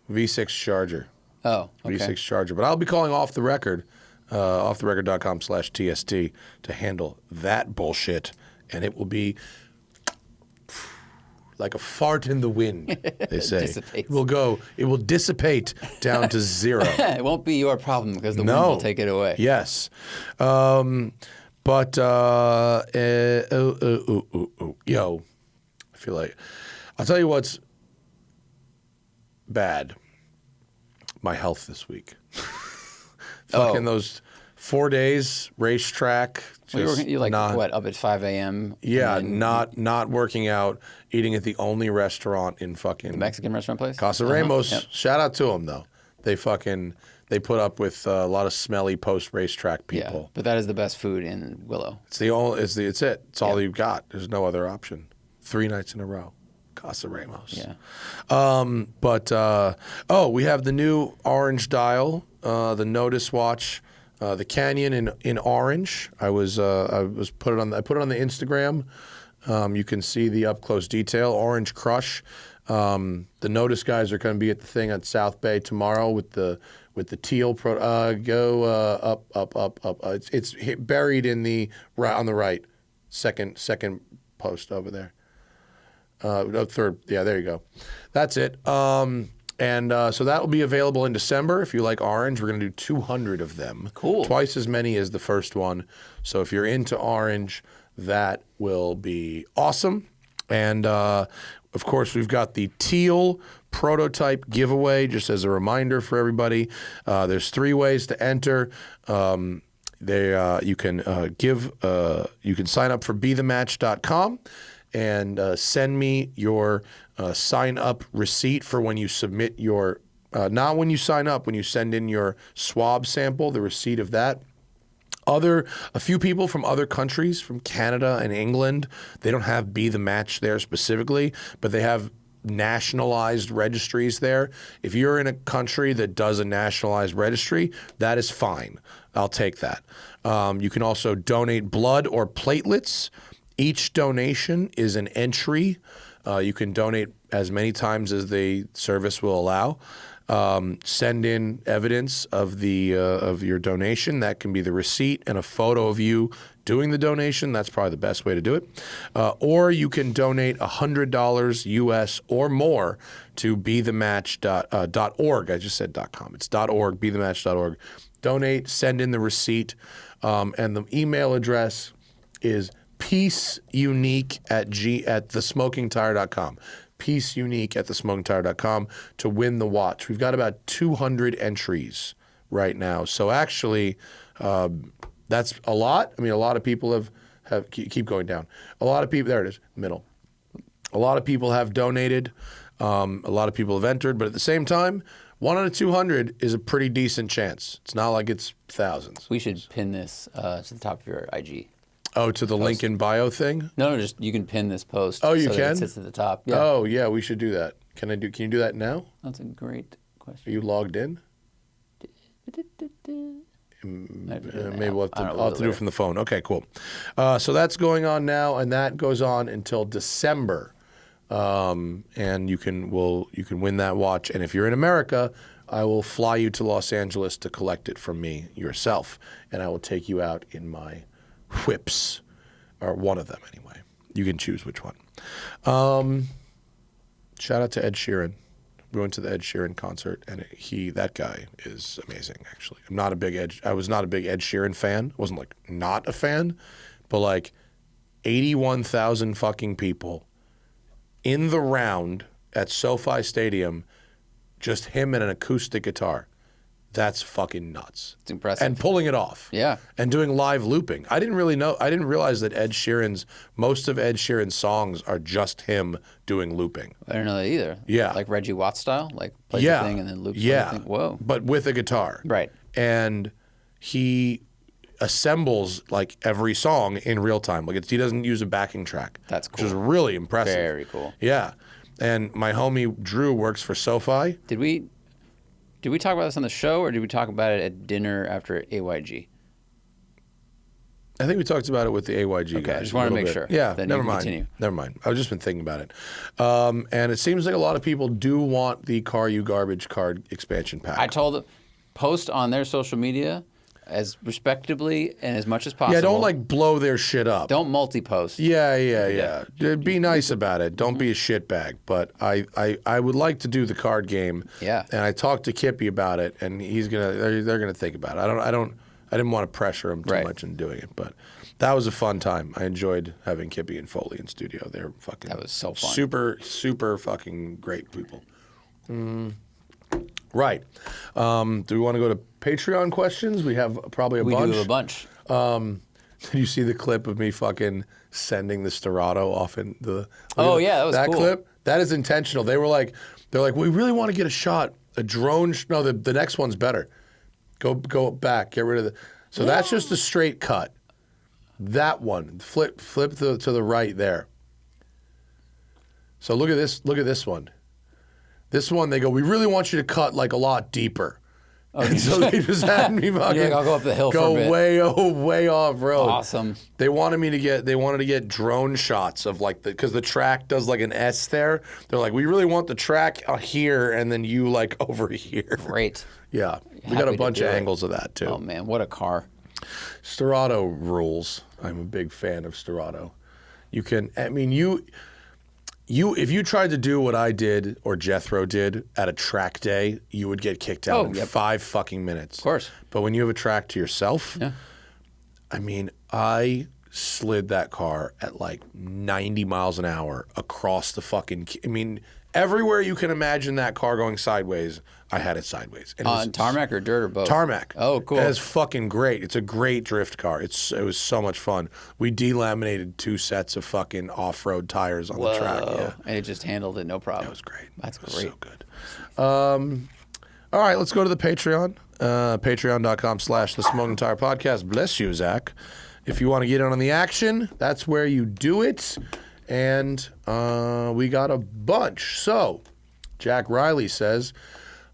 V6 Charger. Oh, okay. V6 Charger. But I'll be calling off the record, offtherecord.com/TST to handle that bullshit. And it will be like a fart in the wind, they say. It will dissipate down to zero. It won't be your problem because the wind will take it away. Yes. But, yo, I feel like, I'll tell you what's bad. My health this week. Fucking those 4 days, racetrack. You like, what, up at 5 a.m.? Yeah, not working out, eating at the only restaurant in fucking... The Mexican restaurant place? Casa Ramos. Yep. Shout out to them, though. They put up with a lot of smelly post-racetrack people. Yeah, but that is the best food in Willow. It's it. It's all you've got. There's no other option. 3 nights in a row. Casa Ramos. Yeah. We have the new orange dial, the Notice watch, the Canyon in orange. I put it on the Instagram. You can see the up close detail. Orange Crush. The Notice guys are going to be at the thing at South Bay tomorrow with the teal. Go up. It's buried in on the right, second post over there. Third. Yeah, there you go. That's it. So that will be available in December. If you like orange, we're going to do 200 of them. Cool. Twice as many as the first one. So if you're into orange, that will be awesome. And, of course, we've got the teal prototype giveaway, just as a reminder for everybody. There's 3 ways to enter. You can sign up for bethematch.com. And send me your sign-up receipt for when you submit your, not when you sign up, when you send in your swab sample, the receipt of that. A few people from other countries, from Canada and England, they don't have Be The Match there specifically, but they have nationalized registries there. If you're in a country that does a nationalized registry, that is fine. I'll take that. You can also donate blood or platelets. Each donation is an entry. You can donate as many times as the service will allow. Send in evidence of your donation. That can be the receipt and a photo of you doing the donation. That's probably the best way to do it. Or you can donate $100 US or more to bethematch.org. I just said .com. It's .org, bethematch.org. Donate, send in the receipt, and the email address is peaceunique at thesmokingtire.com. Peaceunique at thesmokingtire.com to win the watch. We've got about 200 entries right now. So actually, that's a lot. I mean, a lot of people have keep going down. A lot of people, there it is, middle. A lot of people have donated. A lot of people have entered. But at the same time, 1 out of 200 is a pretty decent chance. It's not like it's thousands. We should pin this to the top of your IG. Oh, to the link in bio thing? No, just you can pin this post. Oh, you so can? That it sits at the top. Yeah. Oh, yeah, we should do that. Can you do that now? That's a great question. Are you logged in? Maybe we'll have to do it from the phone. Okay, cool. So that's going on now, and that goes on until December. And you can win that watch. And if you're in America, I will fly you to Los Angeles to collect it from me yourself, and I will take you out in my whips, or one of them anyway. You can choose which one. Shout out to Ed Sheeran. We went to the Ed Sheeran concert, and that guy is amazing. Actually, I was not a big Ed Sheeran fan. I wasn't like not a fan, but like 81,000 fucking people in the round at SoFi Stadium, just him and an acoustic guitar. That's fucking nuts. It's impressive. And pulling it off. Yeah. And doing live looping. I didn't realize that most of Ed Sheeran's songs are just him doing looping. I don't know that either. Yeah. Like Reggie Watts style? Like plays the thing and then loops everything? Whoa. But with a guitar. Right. And he assembles like every song in real time. Like he doesn't use a backing track. That's cool. Which is really impressive. Very cool. Yeah. And my homie Drew works for SoFi. Did we talk about this on the show, or did we talk about it at dinner after AYG? I think we talked about it with the AYG guys. Okay, I just wanted to make sure. Yeah, Then never you can mind. continue. Never mind. I've just been thinking about it. And it seems like a lot of people do want the Car You Garbage card expansion pack. I told them, post on their social media as respectably and as much as possible. Yeah, don't like blow their shit up. Don't multi-post. Yeah. Be nice about it. Don't be a shitbag. But I would like to do the card game. Yeah. And I talked to Kippy about it, and they're gonna think about it. I didn't want to pressure him too much in doing it, but that was a fun time. I enjoyed having Kippy and Foley in studio. They're fucking. That was so fun. Super fucking great people. Right. Do we want to go to Patreon questions? We have probably a bunch. We do a bunch. Did you see the clip of me fucking sending the Sterrato off in the? Oh, yeah, that was that cool. clip. That is intentional. They're like, we really want to get a shot, a drone. No, the next one's better. Go back. Get rid of the. So that's just a straight cut. That one, flip to the right there. So look at this. Look at this one. This one, they go, we really want you to cut like a lot deeper. Oh, and so they just had me fucking You're like, I'll go up the hill for a bit. way off road. Awesome. They wanted to get drone shots of like because the track does like an S there. They're like, we really want the track here and then you like over here. Great. Yeah, we got Happy a to bunch do of it. angles of that too. Oh man, what a car. Sterrato rules. I'm a big fan of Sterrato. If you tried to do what I did or Jethro did at a track day, you would get kicked out in 5 fucking minutes. Of course. But when you have a track to yourself, Yeah. I slid that car at like 90 miles an hour across the fucking. Everywhere you can imagine that car going sideways, I had it sideways. And it was On tarmac or dirt or both? tarmac. Oh, cool. It's fucking great. It's a great drift car. It was so much fun. We delaminated 2 sets of fucking off-road tires on the track. Yeah. And it just handled it, no problem. That was great. That's It was great. so good. All right, let's go to the Patreon. Patreon.com/The Smoking Tire Podcast. Bless you, Zach. If you want to get in on the action, that's where you do it. And we got a bunch. So, Jack Riley says,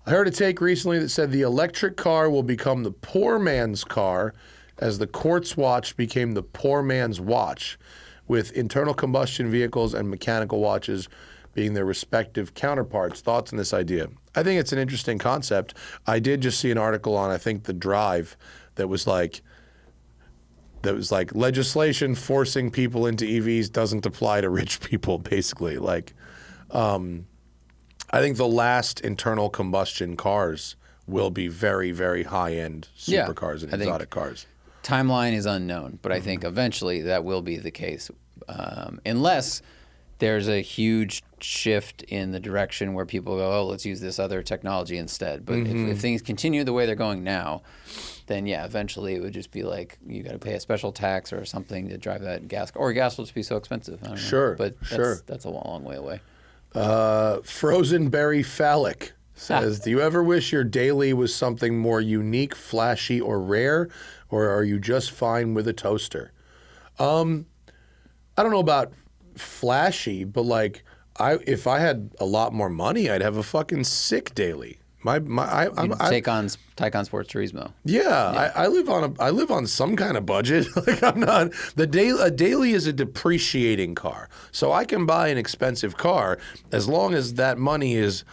I heard a take recently that said the electric car will become the poor man's car as the quartz watch became the poor man's watch, with internal combustion vehicles and mechanical watches being their respective counterparts. Thoughts on this idea? I think it's an interesting concept. I did just see an article on, I think, The Drive that was like legislation forcing people into EVs doesn't apply to rich people, basically. I think the last internal combustion cars will be very, very high-end supercars and exotic cars. Timeline is unknown, but I think eventually that will be the case, unless there's a huge shift in the direction where people go, oh, let's use this other technology instead. But if things continue the way they're going now, then yeah, eventually it would just be like you got to pay a special tax or something to drive that gas, or gas will just be so expensive. I don't know. Sure, but sure. That's a long way away. Frozen Berry Phallic says, do you ever wish your daily was something more unique, flashy, or rare, or are you just fine with a toaster? I don't know about flashy, but like if I had a lot more money, I'd have a fucking sick daily. Take on Sports Turismo. Yeah. I live on some kind of budget. Like I'm not a daily is a depreciating car, so I can buy an expensive car as long as that money is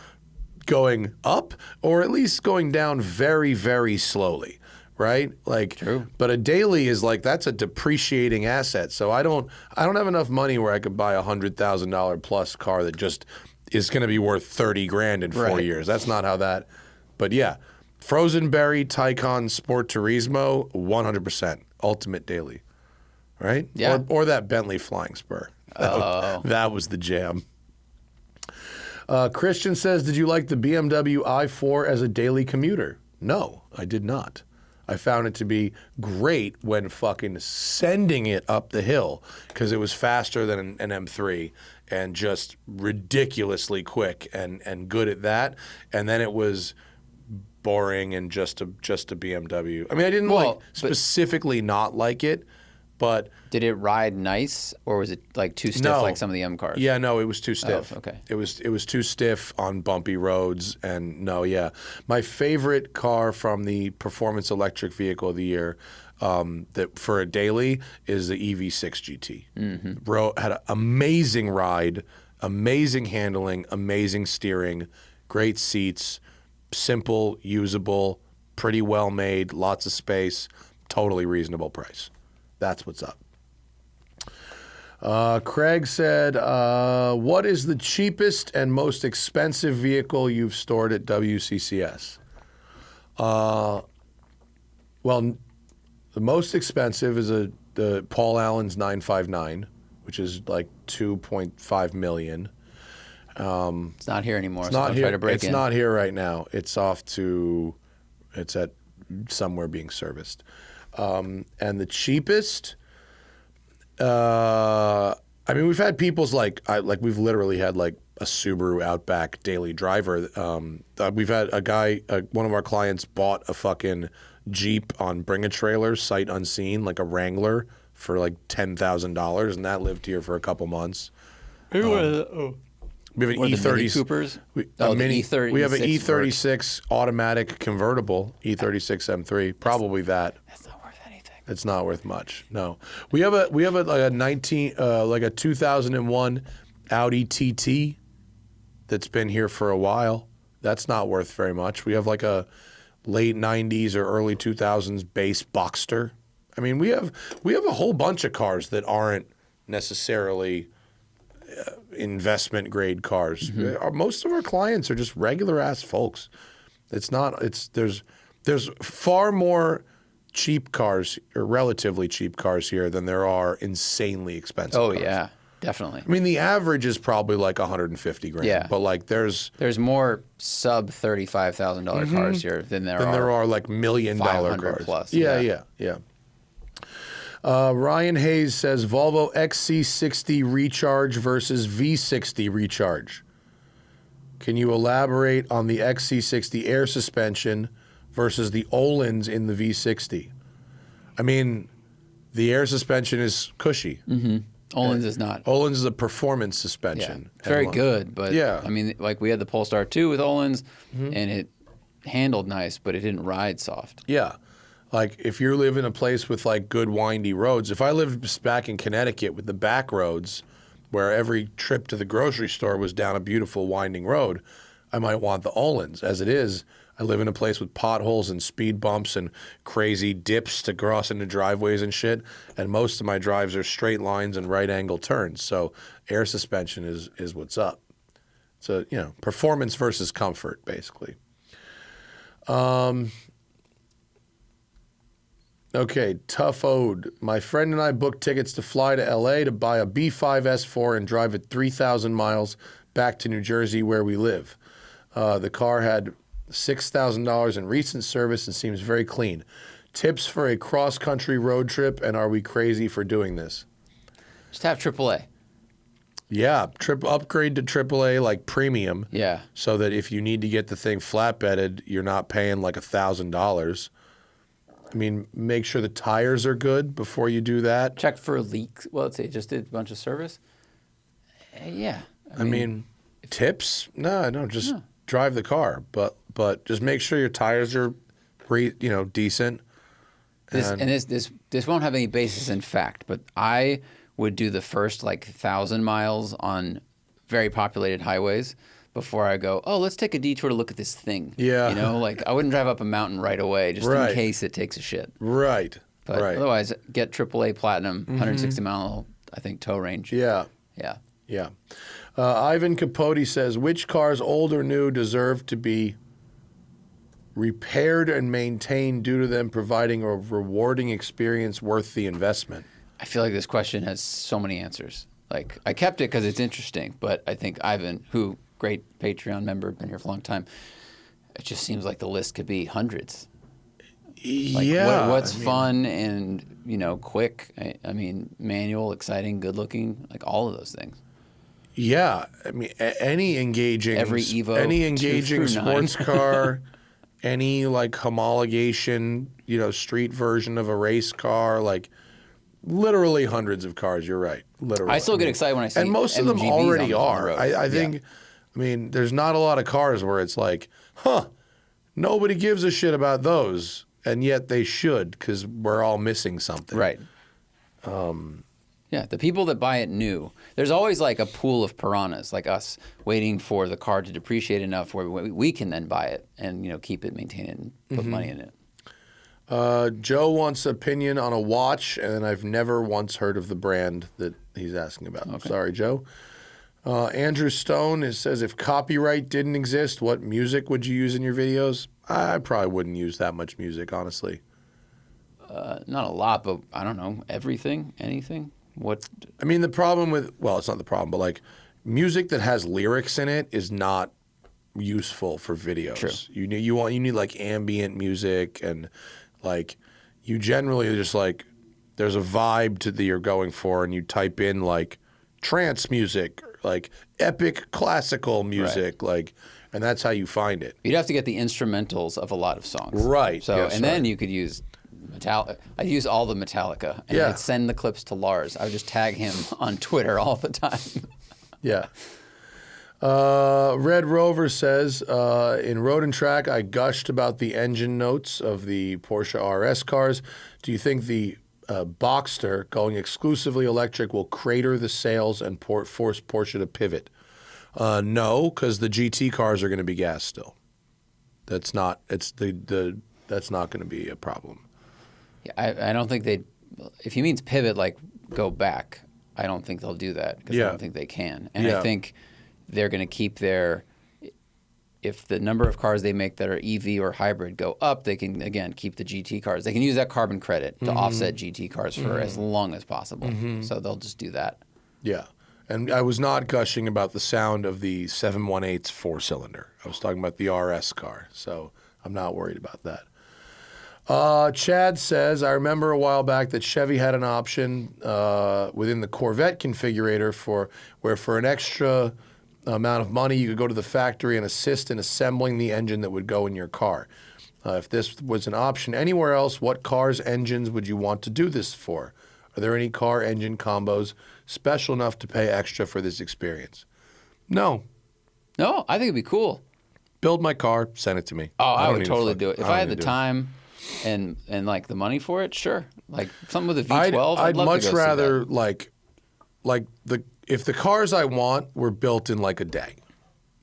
going up or at least going down very, very slowly. Right? Like, True. But a daily is like, that's a depreciating asset. So I don't have enough money where I could buy $100,000 plus car that just is going to be worth 30 grand in 4 years. That's not how that, but yeah, Frozen Berry, Taycan Sport Turismo, 100%, ultimate daily. Right? Yeah. Or that Bentley Flying Spur. That was the jam. Christian says, did you like the BMW i4 as a daily commuter? No, I did not. I found it to be great when fucking sending it up the hill because it was faster than an M3 and just ridiculously quick and good at that. And then it was boring and just a BMW. I mean, I didn't specifically not like it, but did it ride nice, or was it like too stiff like some of the M cars? Yeah, no, it was too stiff. Oh, okay. It was too stiff on bumpy roads, and no, yeah. My favorite car from the Performance Electric Vehicle of the Year, that for a daily, is the EV6 GT. Mm-hmm. Had an amazing ride, amazing handling, amazing steering, great seats, simple, usable, pretty well made, lots of space, totally reasonable price. That's what's up. Craig said, what is the cheapest and most expensive vehicle you've stored at WCCS? Well, the most expensive is the Paul Allen's 959, which is like $2.5 million. It's not here anymore, It's so not I'll here. try to break It's in. not here right now. It's at somewhere being serviced. And the cheapest, I mean, we've had people's we've literally had like a Subaru Outback daily driver. We've had a guy, one of our clients bought a fucking Jeep on Bring a Trailer, sight unseen, like a Wrangler for like $10,000, and that lived here for a couple months. We have an E30 Coopers. We have an E36 automatic convertible, E36 M3, probably that. That's not worth anything. It's not worth much. No, we have a 2001 Audi TT that's been here for a while. That's not worth very much. We have like a late 90s or early 2000s base Boxster. I mean, we have a whole bunch of cars that aren't necessarily investment grade cars. Mm-hmm. Most of our clients are just regular ass folks. There's far more cheap cars or relatively cheap cars here than there are insanely expensive cars. Yeah, definitely. I mean, the average is probably like 150 grand. Yeah. But like there's more sub $35,000 cars here than there are like $1 million cars. Plus. Yeah. Ryan Hayes says Volvo XC60 Recharge versus V60 Recharge. Can you elaborate on the XC60 air suspension versus the Ohlins in the V60? I mean, the air suspension is cushy. Mm-hmm. Ohlins is not. Ohlins is a performance suspension. Yeah. Very good, but yeah. I mean, like we had the Polestar 2 with Ohlins, and it handled nice, but it didn't ride soft. Yeah. Like if you live in a place with like good windy roads, if I lived back in Connecticut with the back roads where every trip to the grocery store was down a beautiful winding road, I might want the Ohlins. As it is, I live in a place with potholes and speed bumps and crazy dips to cross into driveways and shit, and most of my drives are straight lines and right angle turns. So air suspension is what's up. So, performance versus comfort, basically. Okay, Tough Ode. My friend and I booked tickets to fly to LA to buy a B5 S4 and drive it 3,000 miles back to New Jersey where we live. The car had $6,000 in recent service and seems very clean. Tips for a cross-country road trip, and are we crazy for doing this? Just have AAA. Yeah, upgrade to AAA like premium. Yeah. So that if you need to get the thing flatbedded, you're not paying like $1,000. I mean, make sure the tires are good before you do that. Check for leaks. Well, let's say just did a bunch of service. Yeah. I mean tips? No, just drive the car. But just make sure your tires are, decent. This won't have any basis in fact, but I would do the first 1,000 miles on very populated highways before I go, let's take a detour to look at this thing. Yeah. I wouldn't drive up a mountain right away just in case it takes a shit. Right. But otherwise, get AAA Platinum, 160 mile, I think, tow range. Yeah. Yeah. Ivan Capote says, which cars, old or new, deserve to be repaired and maintained due to them providing a rewarding experience worth the investment? I feel like this question has so many answers. I kept it because it's interesting, but I think Ivan, who great Patreon member, been here for a long time, It just seems like the list could be hundreds. What's fun and, you know, quick? I mean, manual, exciting, good looking, like all of those things. Yeah, I mean, any engaging sports car, any like homologation, you know, street version of a race car, like literally hundreds of cars. You're right, literally. I still get excited when I see, and most of them MGBs already on the are. road. I think, I mean, there's not a lot of cars where it's like, nobody gives a shit about those, and yet they should because we're all missing something. Right. Yeah, the people that buy it new, there's always like a pool of piranhas like us waiting for the car to depreciate enough where we can then buy it and, you know, keep it, maintain it, and put money in it. Joe wants opinion on a watch, and I've never once heard of the brand that he's asking about. Okay. Sorry, Joe. Andrew Stone says, if copyright didn't exist, what music would you use in your videos? I probably wouldn't use that much music, honestly. Not a lot, but I don't know, everything, anything. What? I mean, the problem with, well, it's not the problem, but like music that has lyrics in it is not useful for videos. True. You need like ambient music, and like you generally just like there's a vibe that you're going for, and you type in like trance music, like epic classical music, like, and that's how you find it. You'd have to get the instrumentals of a lot of songs, right? So yes, then you could use I'd use all the Metallica, and I'd send the clips to Lars. I would just tag him on Twitter all the time. Yeah. Red Rover says, in Road and Track, I gushed about the engine notes of the Porsche RS cars. Do you think the Boxster going exclusively electric will crater the sales and force Porsche to pivot? No, because the GT cars are going to be gas still. That's not. That's not going to be a problem. Yeah, I don't think they'd. If he means pivot, like go back, I don't think they'll do that because I don't think they can. And I think they're going to keep their. If the number of cars they make that are EV or hybrid go up, they can again keep the GT cars. They can use that carbon credit to offset GT cars for as long as possible. So they'll just do that. Yeah. And I was not gushing about the sound of the 718 4-cylinder. I was talking about the RS car. So I'm not worried about that. Chad says, I remember a while back that Chevy had an option within the Corvette configurator where for an extra amount of money you could go to the factory and assist in assembling the engine that would go in your car. If this was an option anywhere else, what cars' engines would you want to do this for? Are there any car engine combos special enough to pay extra for this experience? No. No, I think it'd be cool. Build my car, send it to me. Oh, I would totally do it. If I had the time and like the money for it, sure. Like something with a V12, I'd love much to go rather see that. If the cars I want were built in like a day,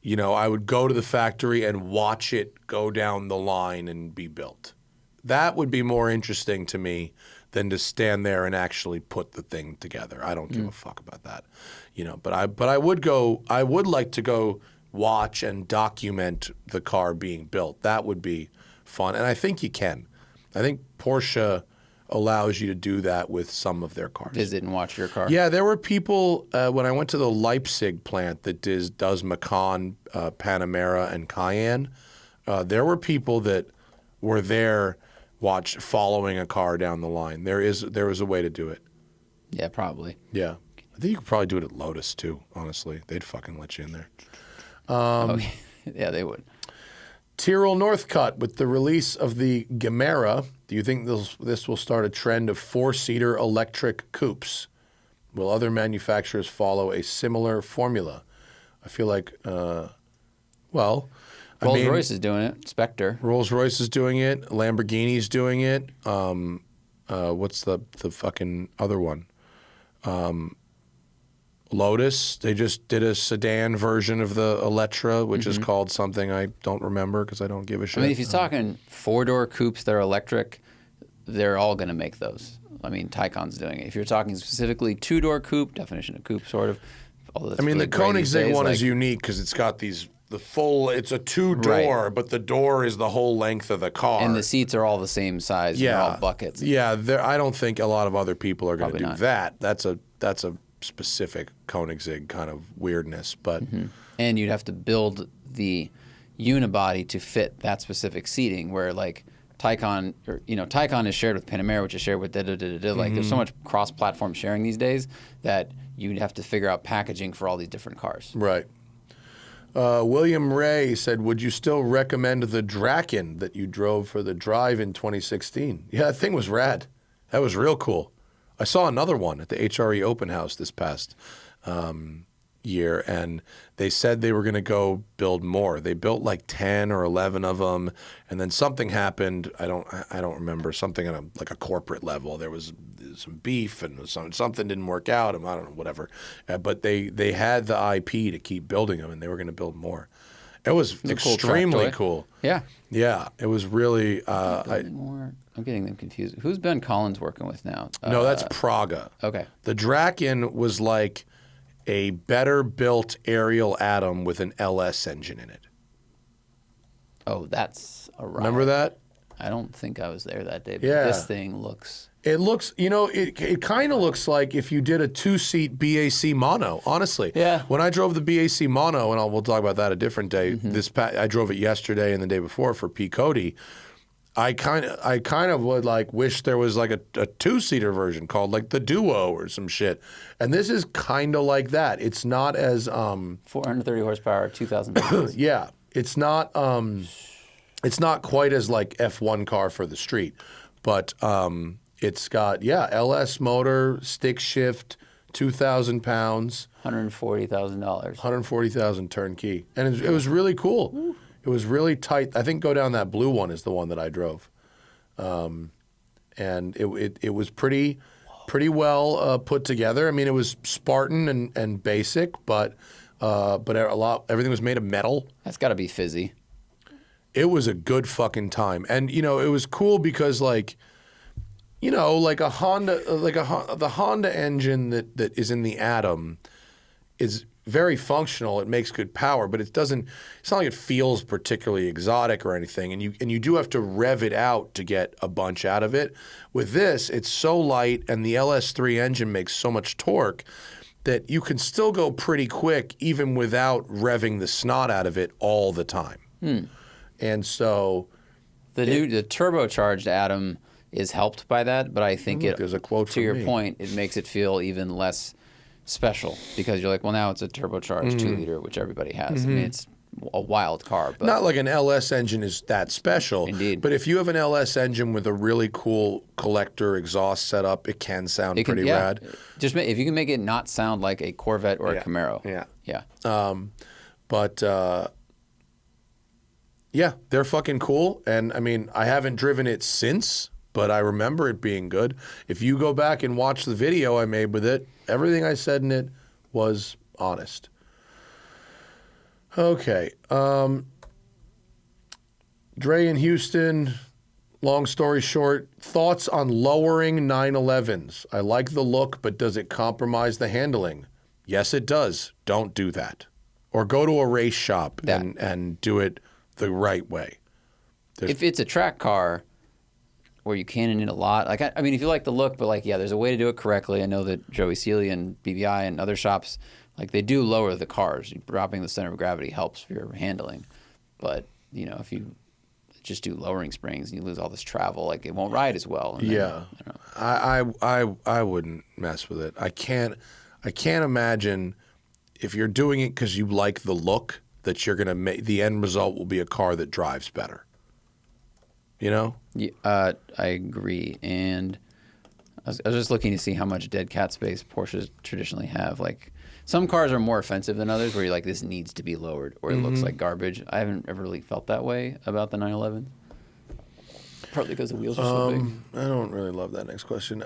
you know, I would go to the factory and watch it go down the line and be built. That would be more interesting to me than to stand there and actually put the thing together. I don't give a fuck about that, you know. But I would like to go watch and document the car being built. That would be fun, and I think you can. I think Porsche allows you to do that with some of their cars. Visit and watch your car. Yeah, there were people when I went to the Leipzig plant that does Macan, Panamera, and Cayenne. There were people that were there following a car down the line. There was a way to do it. Yeah, probably. Yeah. I think you could probably do it at Lotus too, honestly. They'd fucking let you in there. Yeah, they would. Tyrrell Northcutt, with the release of the Gemera, do you think this will start a trend of 4-seater electric coupes? Will other manufacturers follow a similar formula? I feel like, Rolls-Royce is doing it. Spectre. Rolls-Royce is doing it. Lamborghini's doing it. What's the fucking other one? Lotus, they just did a sedan version of the Electra, which is called something I don't remember because I don't give a shit. I mean, if you're talking 4-door coupes that are electric, they're all going to make those. I mean, Taycan's doing it. If you're talking specifically 2-door coupe, definition of coupe, sort of. I mean, the Koenigsegg one is unique because it's got it's a 2-door, but the door is the whole length of the car. And the seats are all the same size. Yeah. They're all buckets. Yeah, I don't think a lot of other people are going to do not. that. That's a specific Koenigsegg kind of weirdness, but and you'd have to build unibody to fit that specific seating. Where like Taycan, Taycan is shared with Panamera, which is shared with Like there's so much cross-platform sharing these days that you'd have to figure out packaging for all these different cars. Right. William Ray said, would you still recommend the Draken that you drove for the drive in 2016? Yeah, that thing was rad. That was real cool. I saw another one at the HRE open house this past year, and they said they were going to go build more. They built like 10 or 11 of them, and then something happened. I don't remember, something on a corporate level. There was some beef and something didn't work out. I don't know, whatever. But they had the IP to keep building them, and they were going to build more. It was extremely cool. Yeah. Yeah, it was really. I'm getting them confused. Who's Ben Collins working with now? No, that's Praga. Okay. The Draken was like a better built Ariel Atom with an LS engine in it. Oh, that's a ride. Remember that? I don't think I was there that day, but Yeah. this thing looks... It looks, it kind of looks like if you did a 2-seat BAC mono, honestly. Yeah. When I drove the BAC mono, and we'll talk about that a different day, I drove it yesterday and the day before for P. Cody, I kind of would like wish there was like a 2-seater version called like the Duo or some shit. And this is kind of like that. It's not as 430 horsepower, 2,000 pounds. yeah, it's not quite as like F1 car for the street, but it's got LS motor, stick shift, 2,000 pounds, $140,000. 140,000 turnkey, and it was really cool. Ooh. It was really tight. I think go down that blue one is the one that I drove, and it was pretty well put together. I mean, it was Spartan and basic, but everything was made of metal. That's got to be fizzy. It was a good fucking time, and it was cool because like a Honda, the Honda engine that is in the Atom is very functional. It makes good power, but it's not like it feels particularly exotic or anything. And you do have to rev it out to get a bunch out of it. With this, it's so light, and the LS3 engine makes so much torque that you can still go pretty quick even without revving the snot out of it all the time. And so the turbocharged Atom is helped by that, but I think there's a quote to from your me. point, it makes it feel even less special because you're like, well, now it's a turbocharged 2-liter, which everybody has. I mean, it's a wild car, but not like an LS engine is that special. Indeed. But if you have an LS engine with a really cool collector exhaust setup, it can sound pretty rad. Just if you can make it not sound like a Corvette or a Camaro. Yeah. Yeah, they're fucking cool. And I mean, I haven't driven it since, but I remember it being good. If you go back and watch the video I made with it, everything I said in it was honest. Okay. Dre in Houston, long story short, thoughts on lowering 911s. I like the look, but does it compromise the handling? Yes, it does. Don't do that. Or go to a race shop and do it the right way. If it's a track car where you cannon it a lot, like I mean, if you like the look, but like, yeah, there's a way to do it correctly. I know that Joey Seeley and BBI and other shops, like they do lower the cars. Dropping the center of gravity helps for your handling. But, if you just do lowering springs and you lose all this travel, like it won't ride as well. And then, I wouldn't mess with it. I can't imagine if you're doing it because you like the look that you're going to make, the end result will be a car that drives better. Yeah, I agree. And I was just looking to see how much dead cat space Porsches traditionally have. Like some cars are more offensive than others where you're like, this needs to be lowered or it looks like garbage. I haven't ever really felt that way about the 911. Partly because the wheels are so big. I don't really love that next question.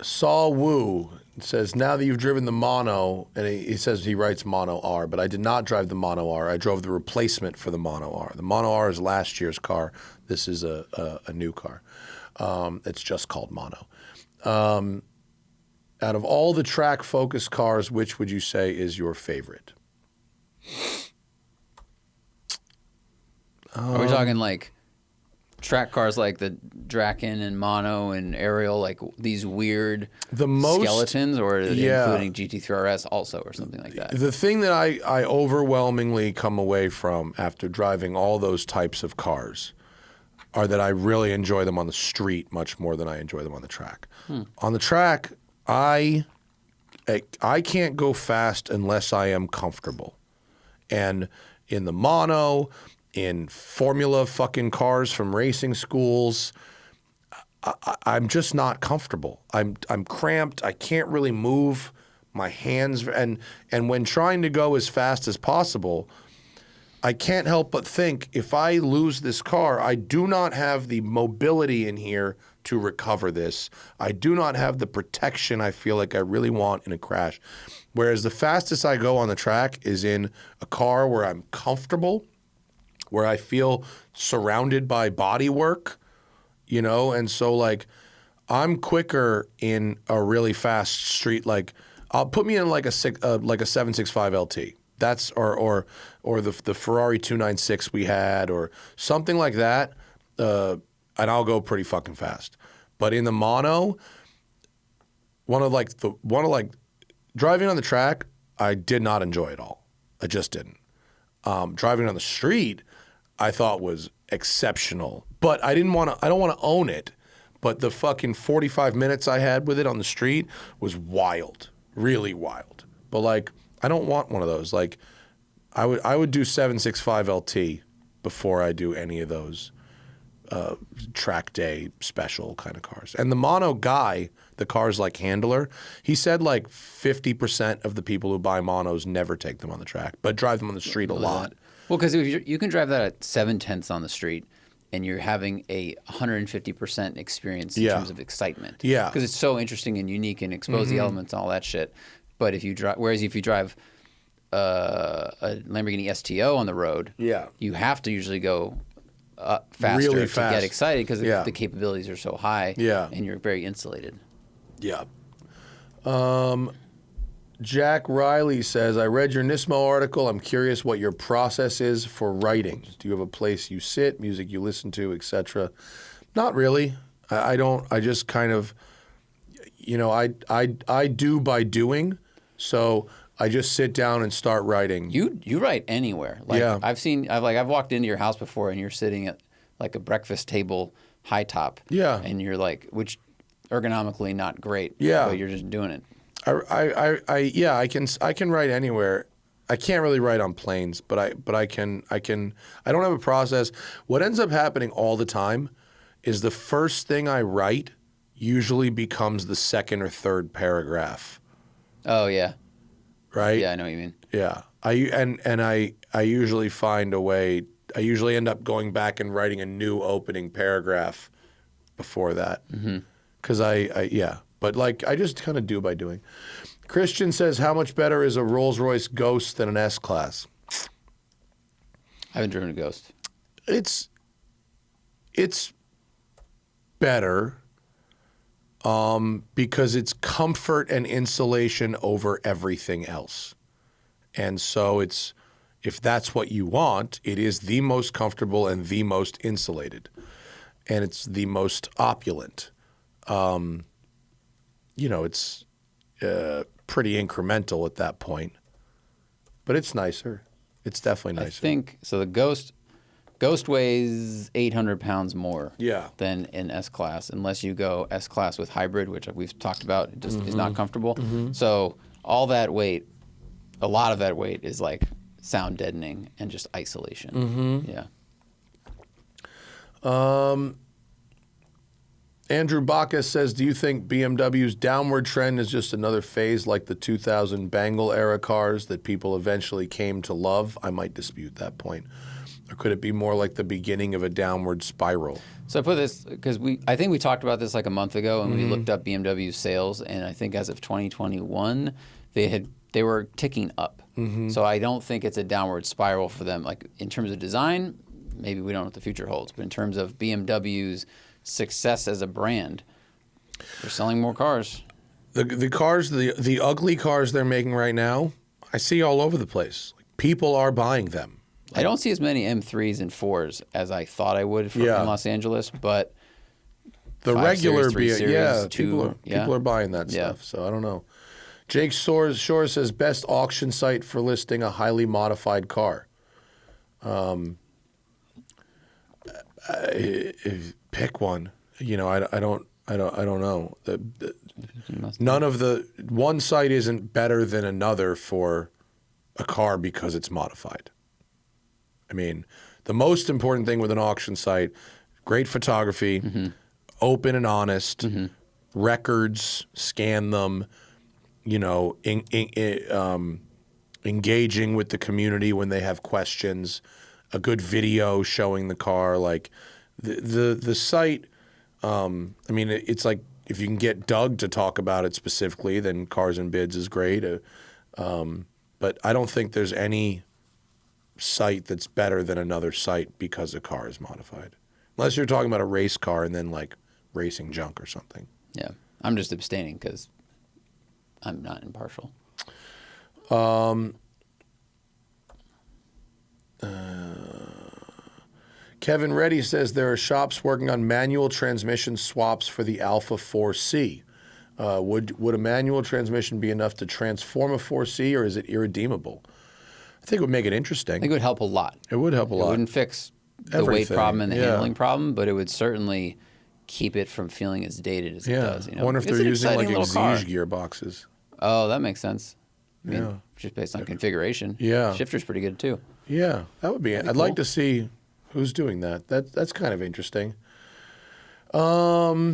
Saw Wu says, now that you've driven the Mono, and he says he writes Mono R, but I did not drive the Mono R. I drove the replacement for the Mono R. The Mono R is last year's car. This is a new car. It's just called Mono. Out of all the track-focused cars, which would you say is your favorite? Are we talking like track cars like the Draken and Mono and Ariel, like these weird skeletons, or are they including GT3 RS also or something like that? The thing that I overwhelmingly come away from after driving all those types of cars are that I really enjoy them on the street much more than I enjoy them on the track. On the track, I can't go fast unless I am comfortable. And in the mono, in formula fucking cars from racing schools, I'm just not comfortable. I'm cramped. I can't really move my hands. And when trying to go as fast as possible, I can't help but think, if I lose this car, I do not have the mobility in here to recover this. I do not have the protection I feel like I really want in a crash. Whereas the fastest I go on the track is in a car where I'm comfortable, where I feel surrounded by body work, you know? And so, like, I'm quicker in a really fast street. Like, I'll put me in like a 765 LT. That's or the Ferrari 296 we had, or something like that, and I'll go pretty fucking fast. But in the mono, one of driving on the track, I did not enjoy it all. I just didn't. Driving on the street, I thought was exceptional, but I don't want to own it. But the fucking 45 minutes I had with it on the street was wild, really wild. But like, I don't want one of those. Like, I would do 765 LT before I do any of those track day special kind of cars. And the mono guy, the cars like Handler, he said like 50% of the people who buy monos never take them on the track, but drive them on the street a lot. Well, because you can drive that at 7/10 on the street, and you're having a 150% experience in terms of excitement. Yeah. Because it's so interesting and unique and expose the elements and all that shit. But if you drive a Lamborghini STO on the road, you have to usually go faster really to fast. get excited because the capabilities are so high, and you're very insulated. Yeah. Jack Riley says, I read your Nismo article. I'm curious what your process is for writing. Do you have a place you sit, music you listen to, etc.? Not really. I don't. I just kind of, you know, I do by doing. So I just sit down and start writing. You write anywhere. Like, I've walked into your house before, and you're sitting at like a breakfast table high top. Yeah. And you're like, which ergonomically not great. Yeah. But you're just doing it. I can write anywhere. I can't really write on planes, but I can. I don't have a process. What ends up happening all the time is the first thing I write usually becomes the second or third paragraph. Oh yeah. Right? Yeah, I know what you mean. Yeah. I usually find a way. I usually end up going back and writing a new opening paragraph before that. Because But like, I just kind of do by doing. Christian says, how much better is a Rolls-Royce Ghost than an S-Class? I haven't driven a Ghost. It's better because it's comfort and insulation over everything else. And so if that's what you want, it is the most comfortable and the most insulated. And it's the most opulent. You know, it's pretty incremental at that point, but it's nicer. It's definitely nicer. I think so. The Ghost weighs 800 pounds more than an S-Class, unless you go S-Class with hybrid, which we've talked about. It just is not comfortable. So all that weight, a lot of that weight is like sound deadening and just isolation. Yeah. Andrew Bacchus says, do you think BMW's downward trend is just another phase like the 2000 Bangle era cars that people eventually came to love? I might dispute that point. Or could it be more like the beginning of a downward spiral? So I put this because I think we talked about this like a month ago, and we looked up BMW's sales, and I think as of 2021, they were ticking up. So I don't think it's a downward spiral for them. Like, in terms of design, maybe we don't know what the future holds, but in terms of BMW's success as a brand, they're selling more cars. The cars, the ugly cars they're making right now, I see all over the place. Like, people are buying them. I don't see as many M3s and 4s as I thought I would in Los Angeles, but the 5 regular series, 3 series, 2, people are buying that stuff. So I don't know. Jake Shore says best auction site for listing a highly modified car. Pick one. You know, I don't know. None of the one site isn't better than another for a car because it's modified. I mean, the most important thing with an auction site, great photography, open and honest, records, scan them, you know, engaging with the community when they have questions, a good video showing the car. Like the site, I mean, it's like if you can get Doug to talk about it specifically, then Cars and Bids is great. But I don't think there's any site that's better than another site because a car is modified. Unless you're talking about a race car and then like racing junk or something. Yeah. I'm just abstaining because I'm not impartial. Kevin Reddy says there are shops working on manual transmission swaps for the Alfa 4C. Would a manual transmission be enough to transform a 4C, or is it irredeemable? I think it would make it interesting. I think it would help a lot. It would help a lot. It wouldn't fix the weight problem and the handling problem, but it would certainly keep it from feeling as dated as it does. You know? I wonder if they're using like Exige gearboxes. Oh, that makes sense. I mean, just based on configuration. Yeah. Shifter's pretty good too. Yeah, that would be. I'd like to see who's doing that. That's kind of interesting. All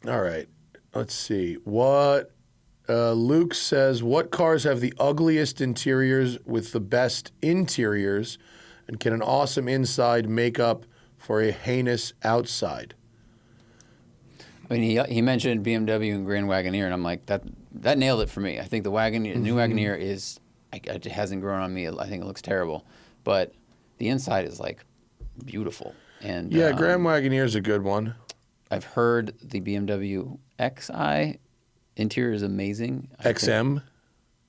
right. Let's see. What Luke says, what cars have the ugliest interiors with the best interiors, and can an awesome inside make up for a heinous outside? I mean, he mentioned BMW and Grand Wagoneer, and I'm like, that nailed it for me. I think the new Wagoneer is, it hasn't grown on me. I think it looks terrible, but the inside is like beautiful. And yeah, Grand Wagoneer is a good one. I've heard the BMW XI interior is amazing. XM?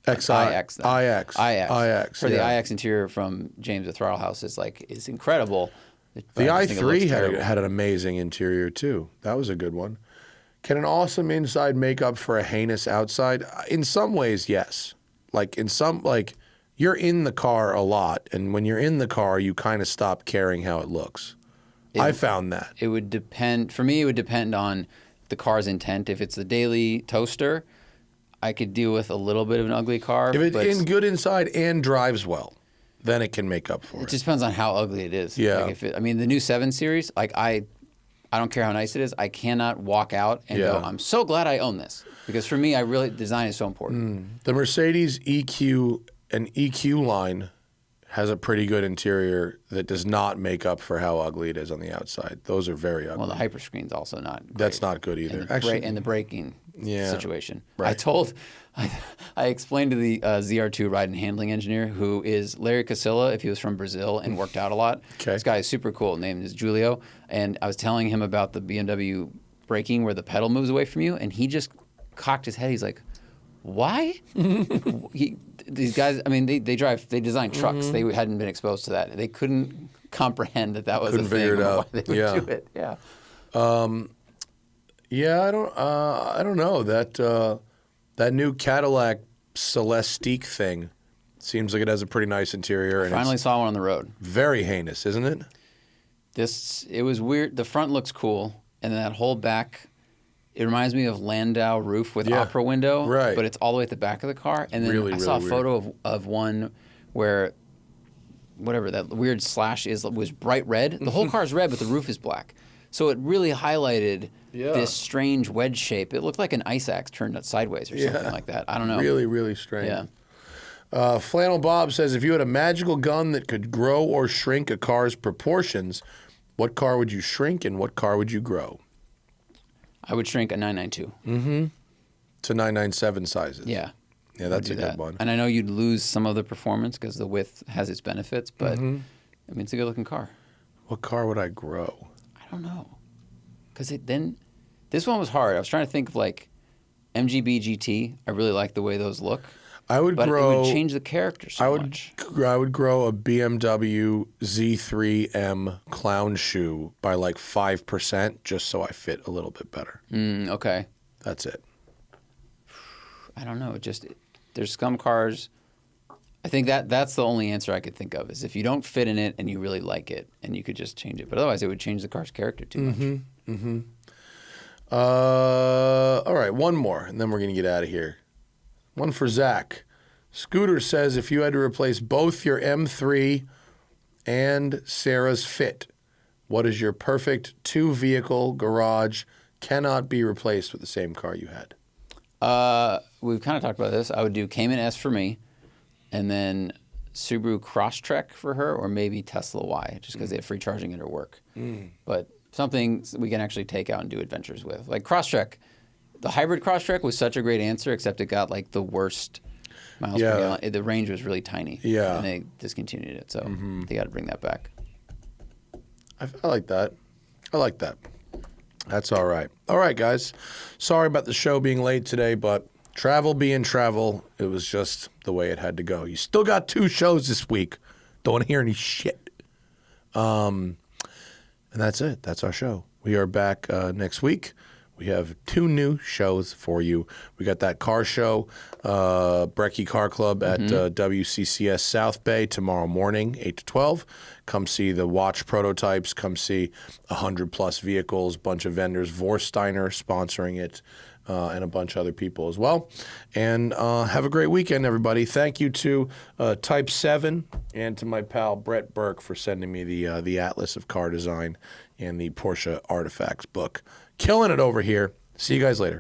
IX. IX. For the IX interior from James the Throttle House is incredible. The i3 had an amazing interior too. That was a good one. Can an awesome inside make up for a heinous outside? In some ways, yes. You're in the car a lot, and when you're in the car, you kind of stop caring how it looks. I found that. It would depend. For me, it would depend on the car's intent. If it's the daily toaster, I could deal with a little bit of an ugly car. If it's in good inside and drives well, then it can make up for it. It just depends on how ugly it is. Yeah. The new 7 Series, I don't care how nice it is. I cannot walk out and go, I'm so glad I own this. Because for me, design is so important. The Mercedes EQ and EQ line has a pretty good interior that does not make up for how ugly it is on the outside. Those are very ugly. Well, the Hyperscreen's also not great. That's not good either. And the braking situation. Right. I explained to the ZR2 ride and handling engineer, who is Larry Casilla, if he was from Brazil and worked out a lot. Okay. This guy is super cool. Name is Julio. And I was telling him about the BMW braking where the pedal moves away from you, and he just cocked his head. He's like, why? These guys, I mean, they design trucks. They hadn't been exposed to that. They couldn't comprehend that was a thing. Figure it out. Why they would do it. Yeah. I don't know. That new Cadillac Celestiq thing seems like it has a pretty nice interior. And Finally saw one on the road. Very heinous, isn't it? It was weird. The front looks cool, and then that whole back. It reminds me of Landau roof with opera window, right? But it's all the way at the back of the car. And then I saw a photo of one where, whatever that weird slash was bright red. The whole car is red, but the roof is black. So it really highlighted this strange wedge shape. It looked like an ice axe turned sideways or something like that. I don't know. Really, really strange. Yeah. Flannel Bob says, if you had a magical gun that could grow or shrink a car's proportions, what car would you shrink and what car would you grow? I would shrink a 992. To 997 sizes. Yeah. Yeah, that's a good one. And I know you'd lose some of the performance because the width has its benefits, but I mean, it's a good-looking car. What car would I grow? I don't know. Because this one was hard. I was trying to think of MGB GT. I really like the way those look. I would but grow. it would change the character so much. I would grow a BMW Z3M clown shoe by like 5% just so I fit a little bit better. Okay. That's it. I don't know. There's some cars. I think that's the only answer I could think of is if you don't fit in it and you really like it and you could just change it. But otherwise, it would change the car's character too much. All right, one more, and then we're going to get out of here. One for Zach. Scooter says if you had to replace both your M3 and Sarah's Fit, what is your perfect two-vehicle garage cannot be replaced with the same car you had? We've kind of talked about this. I would do Cayman S for me, and then Subaru Crosstrek for her, or maybe Tesla Y, just because they have free charging at her work. But something we can actually take out and do adventures with. Like Crosstrek, the hybrid Crosstrek was such a great answer, except it got like the worst miles per gallon. The range was really tiny. Yeah. And they discontinued it, so they got to bring that back. I like that. I like that. That's all right. All right, guys. Sorry about the show being late today, but travel being travel, it was just the way it had to go. You still got 2 shows this week. Don't want to hear any shit. And that's it. That's our show. We are back next week. We have 2 new shows for you. We got that car show, Brecky Car Club at WCCS South Bay tomorrow morning, 8 to 12. Come see the watch prototypes. Come see 100-plus vehicles, bunch of vendors. Vorsteiner sponsoring it, and a bunch of other people as well. And have a great weekend, everybody. Thank you to Type 7 and to my pal Brett Burke for sending me the Atlas of Car Design and the Porsche Artifacts book. Killing it over here. See you guys later.